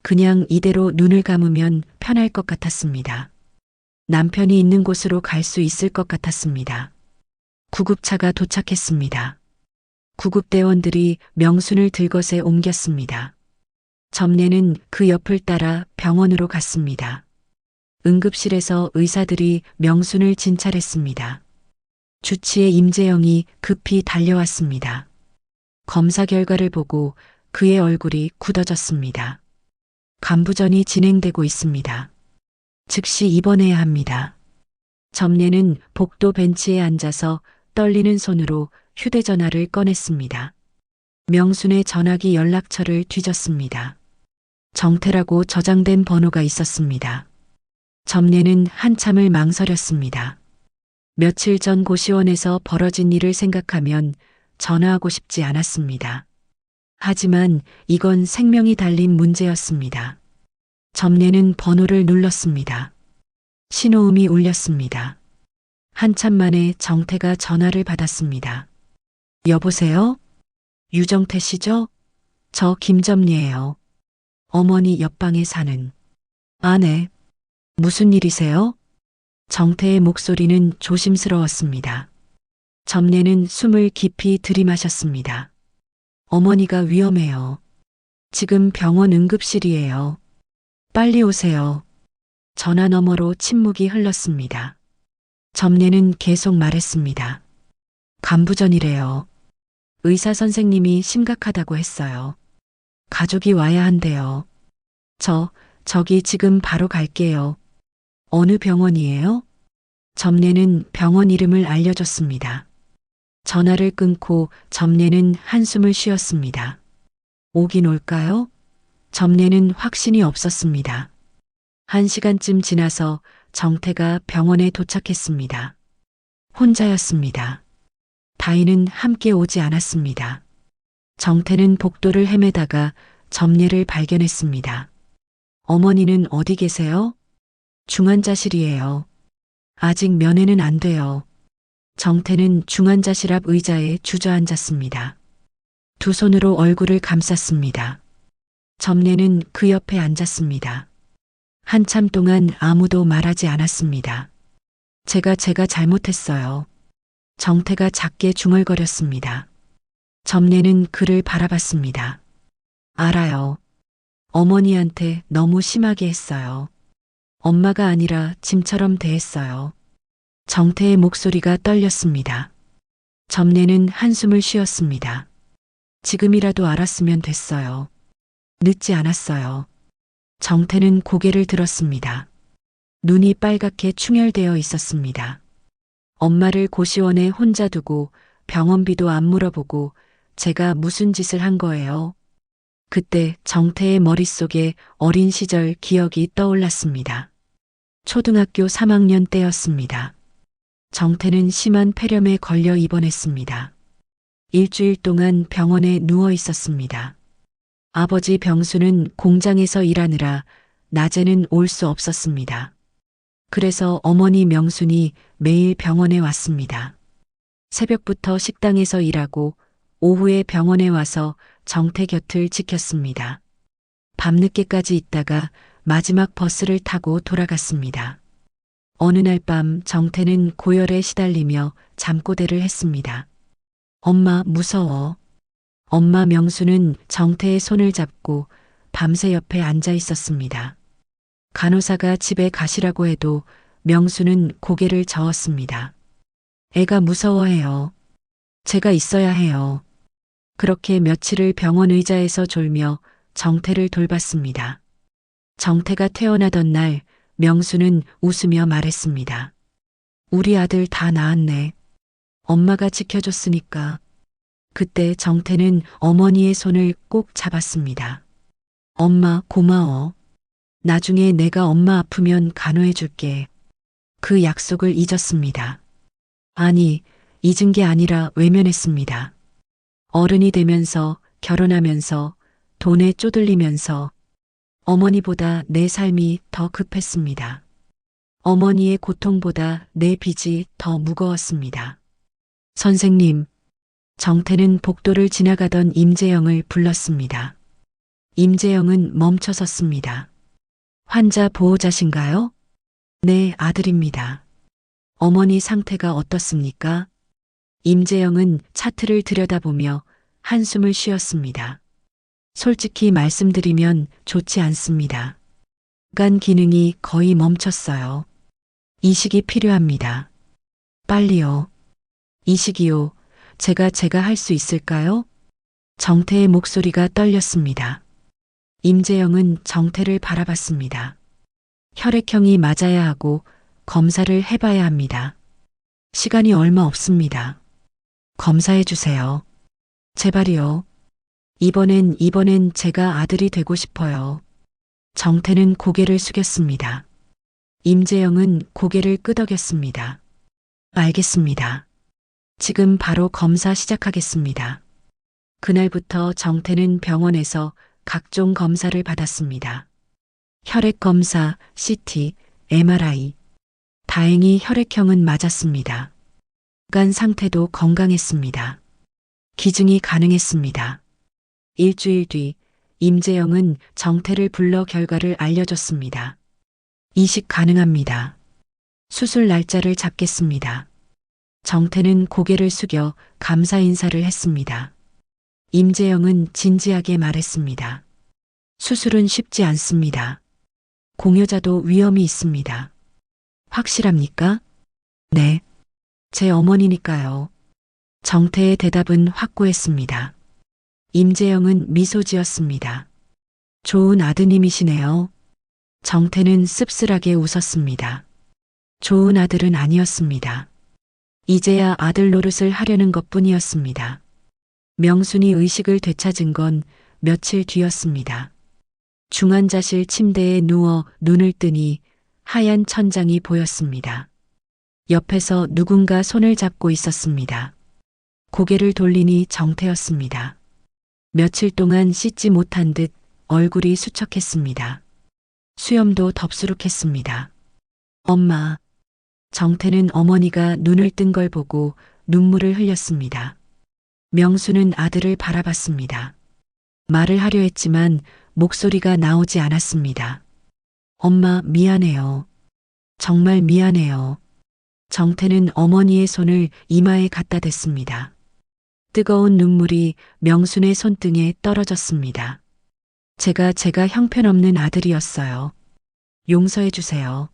그냥 이대로 눈을 감으면 편할 것 같았습니다. 남편이 있는 곳으로 갈 수 있을 것 같았습니다. 구급차가 도착했습니다. 구급대원들이 명순을 들것에 옮겼습니다. 점례는 그 옆을 따라 병원으로 갔습니다. 응급실에서 의사들이 명순을 진찰했습니다. 주치의 임재영이 급히 달려왔습니다. 검사 결과를 보고 그의 얼굴이 굳어졌습니다. 간부전이 진행되고 있습니다. 즉시 입원해야 합니다. 점례는 복도 벤치에 앉아서 떨리는 손으로 휴대전화를 꺼냈습니다. 명순의 전화기 연락처를 뒤졌습니다. 정태라고 저장된 번호가 있었습니다. 점례는 한참을 망설였습니다. 며칠 전 고시원에서 벌어진 일을 생각하면 전화하고 싶지 않았습니다. 하지만 이건 생명이 달린 문제였습니다. 점례는 번호를 눌렀습니다. 신호음이 울렸습니다. 한참 만에 정태가 전화를 받았습니다. 여보세요? 유정태 씨죠? 저 김점례예요. 어머니 옆방에 사는. 아네. 무슨 일이세요? 정태의 목소리는 조심스러웠습니다. 점례는 숨을 깊이 들이마셨습니다. 어머니가 위험해요. 지금 병원 응급실이에요. 빨리 오세요. 전화 너머로 침묵이 흘렀습니다. 점례는 계속 말했습니다. 간부전이래요. 의사 선생님이 심각하다고 했어요. 가족이 와야 한대요. 저기 지금 바로 갈게요. 어느 병원이에요? 점례는 병원 이름을 알려줬습니다. 전화를 끊고 점례는 한숨을 쉬었습니다. 오긴 올까요? 점례는 확신이 없었습니다. 1시간쯤 지나서 정태가 병원에 도착했습니다. 혼자였습니다. 다희는 함께 오지 않았습니다. 정태는 복도를 헤매다가 점례를 발견했습니다. 어머니는 어디 계세요? 중환자실이에요. 아직 면회는 안 돼요. 정태는 중환자실 앞 의자에 주저앉았습니다. 두 손으로 얼굴을 감쌌습니다. 점례는 그 옆에 앉았습니다. 한참 동안 아무도 말하지 않았습니다. 제가 잘못했어요. 정태가 작게 중얼거렸습니다. 점례는 그를 바라봤습니다. 알아요. 어머니한테 너무 심하게 했어요. 엄마가 아니라 짐처럼 대했어요. 정태의 목소리가 떨렸습니다. 점례는 한숨을 쉬었습니다. 지금이라도 알았으면 됐어요. 늦지 않았어요. 정태는 고개를 들었습니다. 눈이 빨갛게 충혈되어 있었습니다. 엄마를 고시원에 혼자 두고 병원비도 안 물어보고 제가 무슨 짓을 한 거예요? 그때 정태의 머릿속에 어린 시절 기억이 떠올랐습니다. 초등학교 3학년 때였습니다. 정태는 심한 폐렴에 걸려 입원했습니다. 일주일 동안 병원에 누워 있었습니다. 아버지 병수는 공장에서 일하느라 낮에는 올 수 없었습니다. 그래서 어머니 명순이 매일 병원에 왔습니다. 새벽부터 식당에서 일하고 오후에 병원에 와서 정태 곁을 지켰습니다. 밤늦게까지 있다가 마지막 버스를 타고 돌아갔습니다. 어느 날 밤 정태는 고열에 시달리며 잠꼬대를 했습니다. 엄마 무서워. 엄마 명수는 정태의 손을 잡고 밤새 옆에 앉아 있었습니다. 간호사가 집에 가시라고 해도 명수는 고개를 저었습니다. 애가 무서워해요. 제가 있어야 해요. 그렇게 며칠을 병원 의자에서 졸며 정태를 돌봤습니다. 정태가 태어나던 날 명수는 웃으며 말했습니다. 우리 아들 다 낳았네. 엄마가 지켜줬으니까. 그때 정태는 어머니의 손을 꼭 잡았습니다. 엄마 고마워. 나중에 내가 엄마 아프면 간호해줄게. 그 약속을 잊었습니다. 아니, 잊은 게 아니라 외면했습니다. 어른이 되면서 결혼하면서 돈에 쪼들리면서 어머니보다 내 삶이 더 급했습니다. 어머니의 고통보다 내 빚이 더 무거웠습니다. 선생님, 정태는 복도를 지나가던 임재영을 불렀습니다. 임재영은 멈춰섰습니다. 환자 보호자신가요? 네, 아들입니다. 어머니 상태가 어떻습니까? 임재영은 차트를 들여다보며 한숨을 쉬었습니다. 솔직히 말씀드리면 좋지 않습니다. 간 기능이 거의 멈췄어요. 이식이 필요합니다. 빨리요. 이식이요. 제가 할 수 있을까요? 정태의 목소리가 떨렸습니다. 임재영은 정태를 바라봤습니다. 혈액형이 맞아야 하고 검사를 해봐야 합니다. 시간이 얼마 없습니다. 검사해 주세요. 제발이요. 이번엔 제가 아들이 되고 싶어요. 정태는 고개를 숙였습니다. 임재영은 고개를 끄덕였습니다. 알겠습니다. 지금 바로 검사 시작하겠습니다. 그날부터 정태는 병원에서 각종 검사를 받았습니다. 혈액 검사, CT, MRI. 다행히 혈액형은 맞았습니다. 간 상태도 건강했습니다. 기증이 가능했습니다. 일주일 뒤 임재영은 정태를 불러 결과를 알려줬습니다. 이식 가능합니다. 수술 날짜를 잡겠습니다. 정태는 고개를 숙여 감사 인사를 했습니다. 임재영은 진지하게 말했습니다. 수술은 쉽지 않습니다. 공여자도 위험이 있습니다. 확실합니까? 네. 제 어머니니까요. 정태의 대답은 확고했습니다. 임재영은 미소 지었습니다. 좋은 아드님이시네요. 정태는 씁쓸하게 웃었습니다. 좋은 아들은 아니었습니다. 이제야 아들 노릇을 하려는 것뿐이었습니다. 명순이 의식을 되찾은 건 며칠 뒤였습니다. 중환자실 침대에 누워 눈을 뜨니 하얀 천장이 보였습니다. 옆에서 누군가 손을 잡고 있었습니다. 고개를 돌리니 정태였습니다. 며칠 동안 씻지 못한 듯 얼굴이 수척했습니다. 수염도 덥수룩했습니다. 엄마. 정태는 어머니가 눈을 뜬 걸 보고 눈물을 흘렸습니다. 명수는 아들을 바라봤습니다. 말을 하려 했지만 목소리가 나오지 않았습니다. 엄마, 미안해요. 정말 미안해요. 정태는 어머니의 손을 이마에 갖다 댔습니다. 뜨거운 눈물이 명순의 손등에 떨어졌습니다. 제가 형편없는 아들이었어요. 용서해 주세요.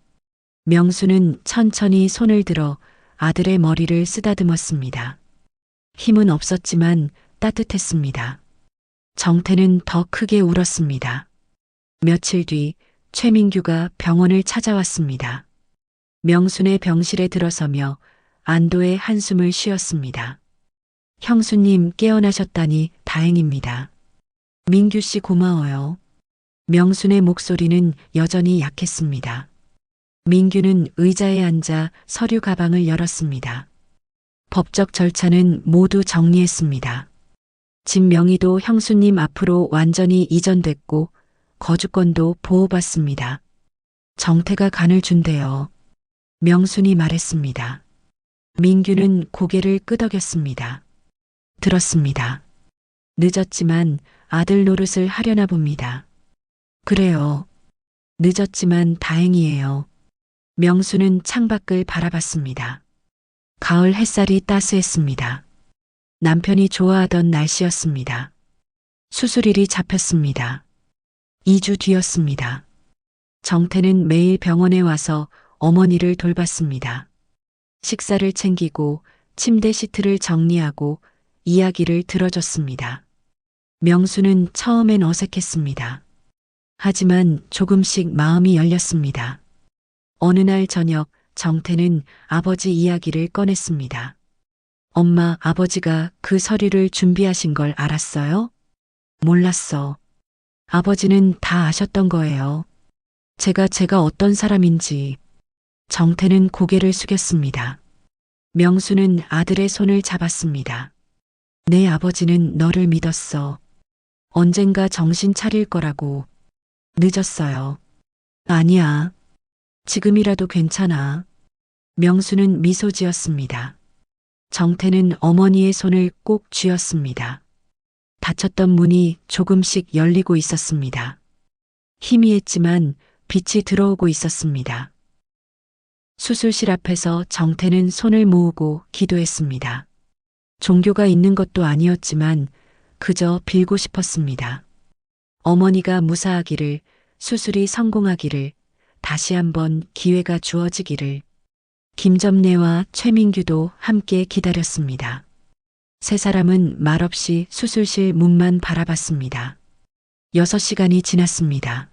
명수는 천천히 손을 들어 아들의 머리를 쓰다듬었습니다. 힘은 없었지만 따뜻했습니다. 정태는 더 크게 울었습니다. 며칠 뒤 최민규가 병원을 찾아왔습니다. 명순의 병실에 들어서며 안도의 한숨을 쉬었습니다. 형수님 깨어나셨다니 다행입니다. 민규 씨 고마워요. 명순의 목소리는 여전히 약했습니다. 민규는 의자에 앉아 서류 가방을 열었습니다. 법적 절차는 모두 정리했습니다. 집 명의도 형수님 앞으로 완전히 이전됐고 거주권도 보호받습니다. 정태가 간을 준대요. 명순이 말했습니다. 민규는 고개를 끄덕였습니다. 들었습니다. 늦었지만 아들 노릇을 하려나 봅니다. 그래요. 늦었지만 다행이에요. 명수는 창밖을 바라봤습니다. 가을 햇살이 따스했습니다. 남편이 좋아하던 날씨였습니다. 수술일이 잡혔습니다. 2주 뒤였습니다. 정태는 매일 병원에 와서 어머니를 돌봤습니다. 식사를 챙기고 침대 시트를 정리하고 이야기를 들어줬습니다. 명수는 처음엔 어색했습니다. 하지만 조금씩 마음이 열렸습니다. 어느 날 저녁 정태는 아버지 이야기를 꺼냈습니다. 엄마, 아버지가 그 서류를 준비하신 걸 알았어요? 몰랐어. 아버지는 다 아셨던 거예요. 제가 어떤 사람인지. 정태는 고개를 숙였습니다. 명수는 아들의 손을 잡았습니다. 내 아버지는 너를 믿었어. 언젠가 정신 차릴 거라고. 늦었어요. 아니야. 지금이라도 괜찮아. 명수는 미소 지었습니다. 정태는 어머니의 손을 꼭 쥐었습니다. 닫혔던 문이 조금씩 열리고 있었습니다. 희미했지만 빛이 들어오고 있었습니다. 수술실 앞에서 정태는 손을 모으고 기도했습니다. 종교가 있는 것도 아니었지만 그저 빌고 싶었습니다. 어머니가 무사하기를, 수술이 성공하기를, 다시 한번 기회가 주어지기를. 김점례와 최민규도 함께 기다렸습니다. 세 사람은 말없이 수술실 문만 바라봤습니다. 6시간이 지났습니다.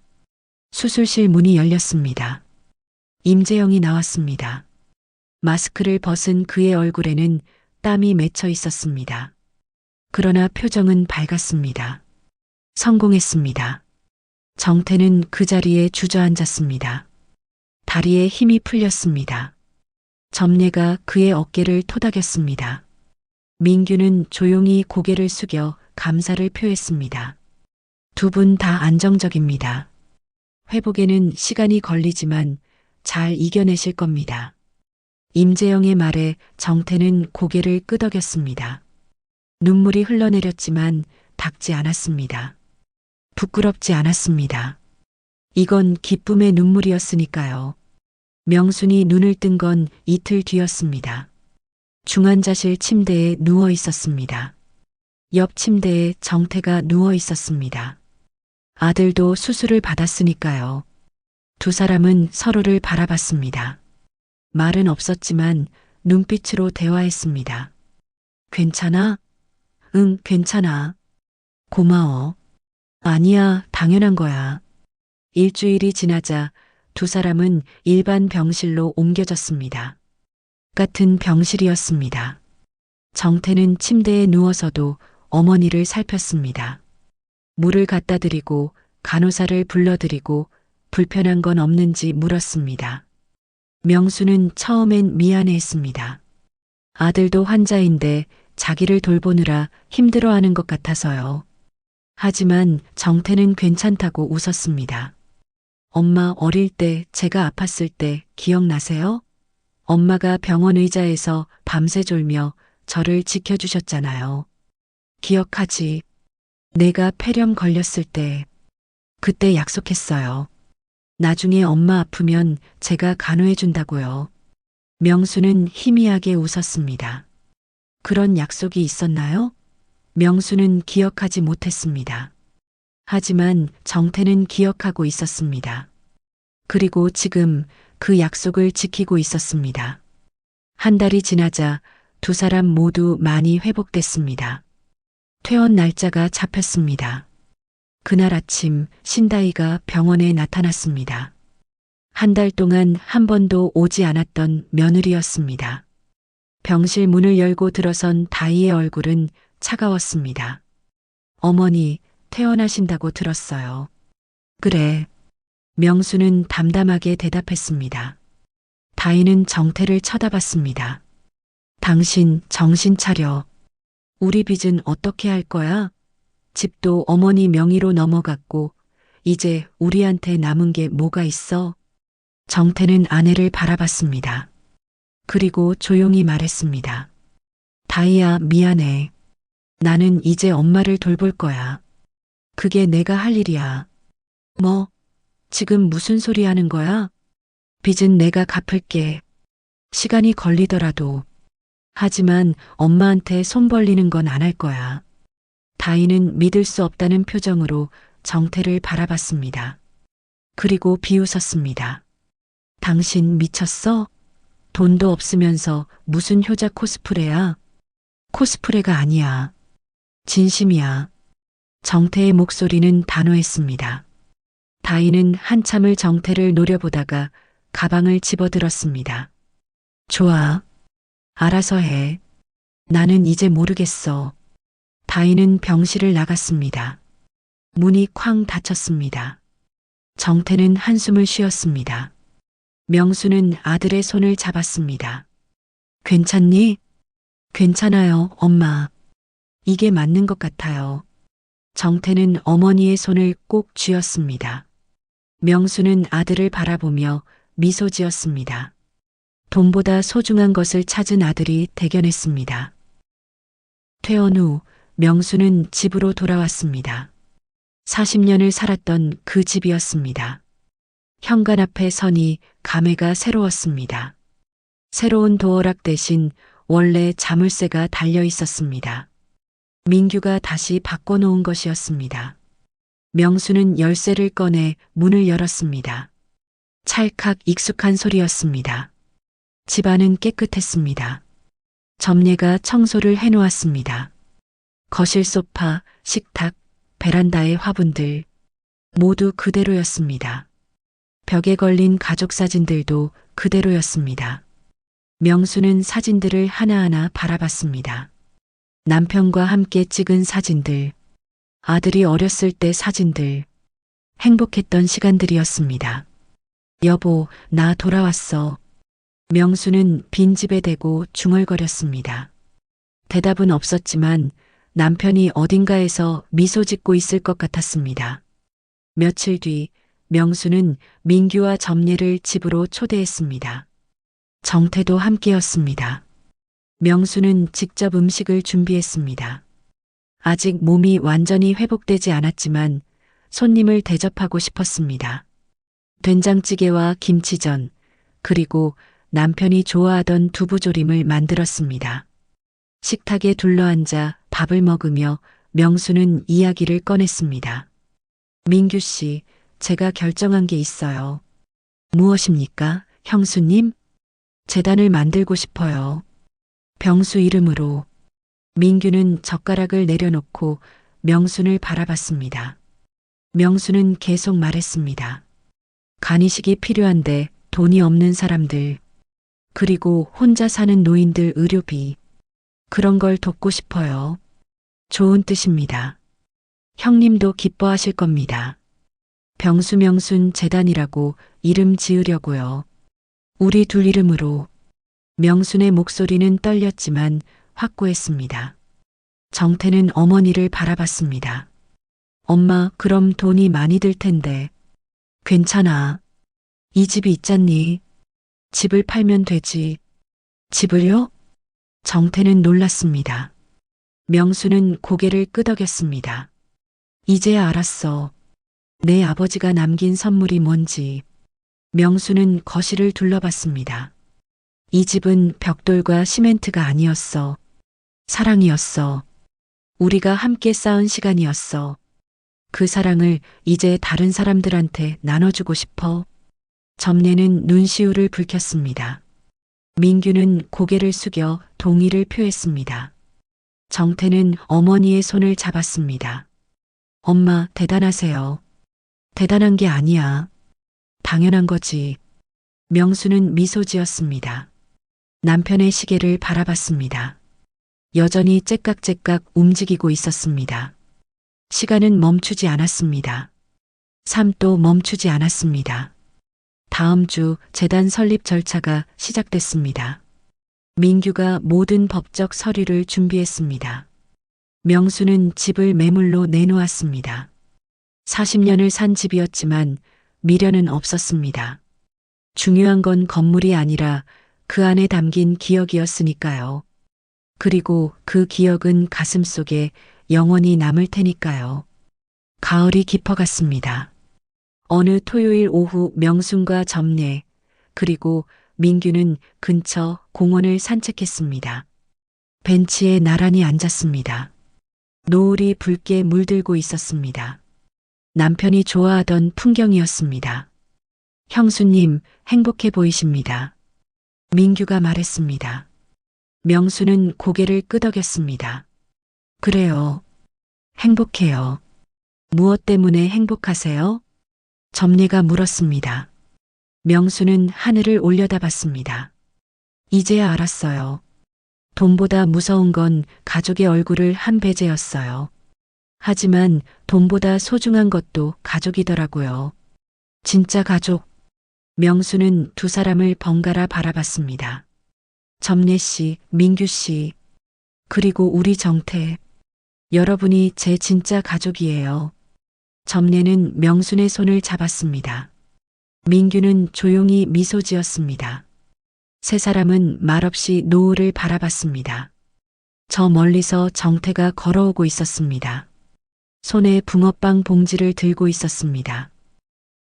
수술실 문이 열렸습니다. 임재영이 나왔습니다. 마스크를 벗은 그의 얼굴에는 땀이 맺혀 있었습니다. 그러나 표정은 밝았습니다. 성공했습니다. 정태는 그 자리에 주저앉았습니다. 다리에 힘이 풀렸습니다. 점례가 그의 어깨를 토닥였습니다. 민규는 조용히 고개를 숙여 감사를 표했습니다. 두 분 다 안정적입니다. 회복에는 시간이 걸리지만 잘 이겨내실 겁니다. 임재영의 말에 정태는 고개를 끄덕였습니다. 눈물이 흘러내렸지만 닦지 않았습니다. 부끄럽지 않았습니다. 이건 기쁨의 눈물이었으니까요. 명순이 눈을 뜬 건 이틀 뒤였습니다. 중환자실 침대에 누워 있었습니다. 옆 침대에 정태가 누워 있었습니다. 아들도 수술을 받았으니까요. 두 사람은 서로를 바라봤습니다. 말은 없었지만 눈빛으로 대화했습니다. 괜찮아? 응, 괜찮아. 고마워. 아니야, 당연한 거야. 일주일이 지나자 두 사람은 일반 병실로 옮겨졌습니다. 같은 병실이었습니다. 정태는 침대에 누워서도 어머니를 살폈습니다. 물을 갖다 드리고 간호사를 불러드리고 불편한 건 없는지 물었습니다. 명수는 처음엔 미안해했습니다. 아들도 환자인데 자기를 돌보느라 힘들어하는 것 같아서요. 하지만 정태는 괜찮다고 웃었습니다. 엄마 어릴 때 제가 아팠을 때 기억나세요? 엄마가 병원 의자에서 밤새 졸며 저를 지켜주셨잖아요. 기억하지? 내가 폐렴 걸렸을 때 그때 약속했어요. 나중에 엄마 아프면 제가 간호해준다고요. 명수는 희미하게 웃었습니다. 그런 약속이 있었나요? 명수는 기억하지 못했습니다. 하지만 정태는 기억하고 있었습니다. 그리고 지금 그 약속을 지키고 있었습니다. 한 달이 지나자 두 사람 모두 많이 회복됐습니다. 퇴원 날짜가 잡혔습니다. 그날 아침 신다희가 병원에 나타났습니다. 한 달 동안 한 번도 오지 않았던 며느리였습니다. 병실 문을 열고 들어선 다희의 얼굴은 차가웠습니다. 어머니, 퇴원하신다고 들었어요. 그래. 명수는 담담하게 대답했습니다. 다희는 정태를 쳐다봤습니다. 당신 정신 차려. 우리 빚은 어떻게 할 거야? 집도 어머니 명의로 넘어갔고 이제 우리한테 남은 게 뭐가 있어? 정태는 아내를 바라봤습니다. 그리고 조용히 말했습니다. 다희야, 미안해. 나는 이제 엄마를 돌볼 거야. 그게 내가 할 일이야. 뭐? 지금 무슨 소리 하는 거야? 빚은 내가 갚을게. 시간이 걸리더라도. 하지만 엄마한테 손 벌리는 건 안 할 거야. 다희는 믿을 수 없다는 표정으로 정태를 바라봤습니다. 그리고 비웃었습니다. 당신 미쳤어? 돈도 없으면서 무슨 효자 코스프레야? 코스프레가 아니야. 진심이야. 정태의 목소리는 단호했습니다. 다희는 한참을 정태를 노려보다가 가방을 집어들었습니다. 좋아. 알아서 해. 나는 이제 모르겠어. 다희는 병실을 나갔습니다. 문이 쾅 닫혔습니다. 정태는 한숨을 쉬었습니다. 명수는 아들의 손을 잡았습니다. 괜찮니? 괜찮아요, 엄마. 이게 맞는 것 같아요. 정태는 어머니의 손을 꼭 쥐었습니다. 명수는 아들을 바라보며 미소 지었습니다. 돈보다 소중한 것을 찾은 아들이 대견했습니다. 퇴원 후 명수는 집으로 돌아왔습니다. 40년을 살았던 그 집이었습니다. 현관 앞에 서니 감회가 새로웠습니다. 새로운 도어락 대신 원래 자물쇠가 달려 있었습니다. 민규가 다시 바꿔놓은 것이었습니다. 명수는 열쇠를 꺼내 문을 열었습니다. 찰칵 익숙한 소리였습니다. 집안은 깨끗했습니다. 점례가 청소를 해놓았습니다. 거실 소파, 식탁, 베란다의 화분들 모두 그대로였습니다. 벽에 걸린 가족 사진들도 그대로였습니다. 명수는 사진들을 하나하나 바라봤습니다. 남편과 함께 찍은 사진들, 아들이 어렸을 때 사진들, 행복했던 시간들이었습니다. 여보, 나 돌아왔어. 명수는 빈집에 대고 중얼거렸습니다. 대답은 없었지만 남편이 어딘가에서 미소 짓고 있을 것 같았습니다. 며칠 뒤 명수는 민규와 점례를 집으로 초대했습니다. 정태도 함께였습니다. 명수는 직접 음식을 준비했습니다. 아직 몸이 완전히 회복되지 않았지만 손님을 대접하고 싶었습니다. 된장찌개와 김치전, 그리고 남편이 좋아하던 두부조림을 만들었습니다. 식탁에 둘러앉아 밥을 먹으며 명수는 이야기를 꺼냈습니다. 민규 씨, 제가 결정한 게 있어요. 무엇입니까, 형수님? 재단을 만들고 싶어요. 병수 이름으로. 민규는 젓가락을 내려놓고 명순을 바라봤습니다. 명수는 계속 말했습니다. 간이식이 필요한데 돈이 없는 사람들, 그리고 혼자 사는 노인들 의료비, 그런 걸 돕고 싶어요. 좋은 뜻입니다. 형님도 기뻐하실 겁니다. 병수명순 재단이라고 이름 지으려고요. 우리 둘 이름으로. 명순의 목소리는 떨렸지만 확고했습니다. 정태는 어머니를 바라봤습니다. 엄마, 그럼 돈이 많이 들 텐데. 괜찮아. 이 집이 있잖니. 집을 팔면 되지. 집을요? 정태는 놀랐습니다. 명수는 고개를 끄덕였습니다. 이제야 알았어. 내 아버지가 남긴 선물이 뭔지. 명수는 거실을 둘러봤습니다. 이 집은 벽돌과 시멘트가 아니었어. 사랑이었어. 우리가 함께 쌓은 시간이었어. 그 사랑을 이제 다른 사람들한테 나눠주고 싶어. 점례는 눈시울을 붉혔습니다. 민규는 고개를 숙여 동의를 표했습니다. 정태는 어머니의 손을 잡았습니다. 엄마, 대단하세요. 대단한 게 아니야. 당연한 거지. 명수는 미소 지었습니다. 남편의 시계를 바라봤습니다. 여전히 째깍째깍 움직이고 있었습니다. 시간은 멈추지 않았습니다. 삶도 멈추지 않았습니다. 다음 주 재단 설립 절차가 시작됐습니다. 민규가 모든 법적 서류를 준비했습니다. 명수는 집을 매물로 내놓았습니다. 40년을 산 집이었지만 미련은 없었습니다. 중요한 건 건물이 아니라 그 안에 담긴 기억이었으니까요. 그리고 그 기억은 가슴속에 영원히 남을 테니까요. 가을이 깊어갔습니다. 어느 토요일 오후 명순과 점례, 그리고 민규는 근처 공원을 산책했습니다. 벤치에 나란히 앉았습니다. 노을이 붉게 물들고 있었습니다. 남편이 좋아하던 풍경이었습니다. 형수님, 행복해 보이십니다. 민규가 말했습니다. 명수는 고개를 끄덕였습니다. 그래요. 행복해요. 무엇 때문에 행복하세요? 점례가 물었습니다. 명수는 하늘을 올려다봤습니다. 이제야 알았어요. 돈보다 무서운 건 가족의 얼굴을 한 배제였어요. 하지만 돈보다 소중한 것도 가족이더라고요. 진짜 가족. 명수는 두 사람을 번갈아 바라봤습니다. 점례 씨, 민규 씨, 그리고 우리 정태. 여러분이 제 진짜 가족이에요. 점례는 명순의 손을 잡았습니다. 민규는 조용히 미소 지었습니다. 세 사람은 말없이 노을을 바라봤습니다. 저 멀리서 정태가 걸어오고 있었습니다. 손에 붕어빵 봉지를 들고 있었습니다.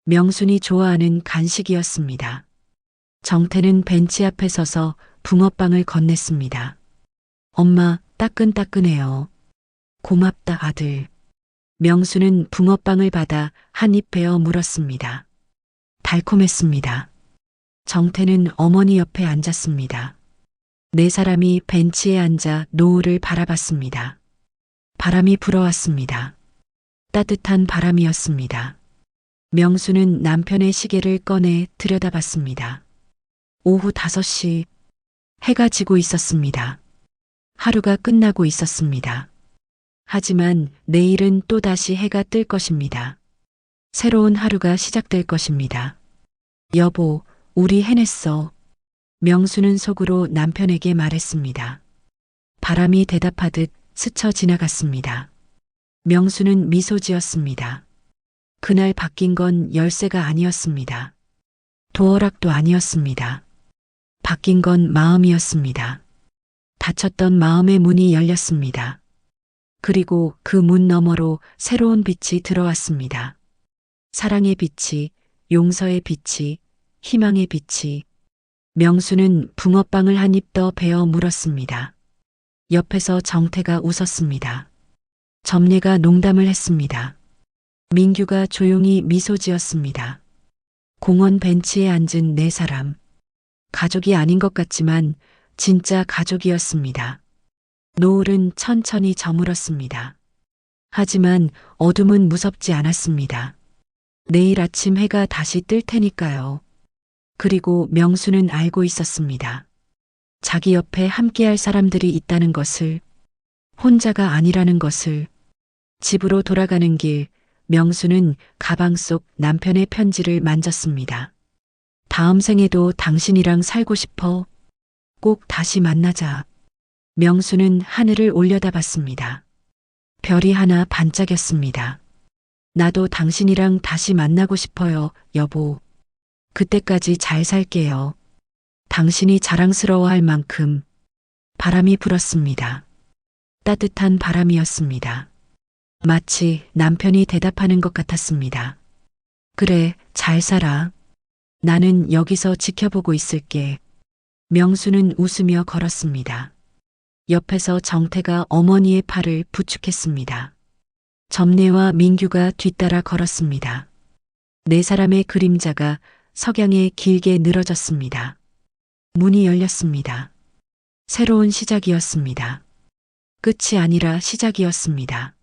명순이 좋아하는 간식이었습니다. 정태는 벤치 앞에 서서 붕어빵을 건넸습니다. 엄마, 따끈따끈해요. 고맙다, 아들. 명수는 붕어빵을 받아 한 입 베어 물었습니다. 달콤했습니다. 정태는 어머니 옆에 앉았습니다. 네 사람이 벤치에 앉아 노을을 바라봤습니다. 바람이 불어왔습니다. 따뜻한 바람이었습니다. 명수는 남편의 시계를 꺼내 들여다봤습니다. 오후 5시, 해가 지고 있었습니다. 하루가 끝나고 있었습니다. 하지만 내일은 또다시 해가 뜰 것입니다. 새로운 하루가 시작될 것입니다. 여보, 우리 해냈어. 명수는 속으로 남편에게 말했습니다. 바람이 대답하듯 스쳐 지나갔습니다. 명수는 미소 지었습니다. 그날 바뀐 건 열쇠가 아니었습니다. 도어락도 아니었습니다. 바뀐 건 마음이었습니다. 닫혔던 마음의 문이 열렸습니다. 그리고 그 문 너머로 새로운 빛이 들어왔습니다. 사랑의 빛이, 용서의 빛이, 희망의 빛이. 명수는 붕어빵을 한 입 더 베어 물었습니다. 옆에서 정태가 웃었습니다. 점례가 농담을 했습니다. 민규가 조용히 미소 지었습니다. 공원 벤치에 앉은 네 사람. 가족이 아닌 것 같지만 진짜 가족이었습니다. 노을은 천천히 저물었습니다. 하지만 어둠은 무섭지 않았습니다. 내일 아침 해가 다시 뜰 테니까요. 그리고 명수는 알고 있었습니다. 자기 옆에 함께할 사람들이 있다는 것을, 혼자가 아니라는 것을. 집으로 돌아가는 길, 명수는 가방 속 남편의 편지를 만졌습니다. 다음 생에도 당신이랑 살고 싶어. 꼭 다시 만나자. 명수는 하늘을 올려다봤습니다. 별이 하나 반짝였습니다. 나도 당신이랑 다시 만나고 싶어요, 여보. 그때까지 잘 살게요. 당신이 자랑스러워할 만큼. 바람이 불었습니다. 따뜻한 바람이었습니다. 마치 남편이 대답하는 것 같았습니다. 그래, 잘 살아. 나는 여기서 지켜보고 있을게. 명수는 웃으며 걸었습니다. 옆에서 정태가 어머니의 팔을 부축했습니다. 점례와 민규가 뒤따라 걸었습니다. 네 사람의 그림자가 석양에 길게 늘어졌습니다. 문이 열렸습니다. 새로운 시작이었습니다. 끝이 아니라 시작이었습니다.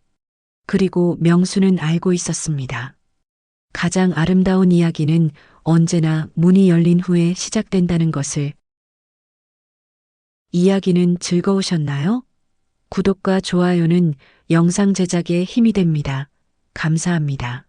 그리고 명수는 알고 있었습니다. 가장 아름다운 이야기는 언제나 문이 열린 후에 시작된다는 것을. 이야기는 즐거우셨나요? 구독과 좋아요는 영상 제작에 힘이 됩니다. 감사합니다.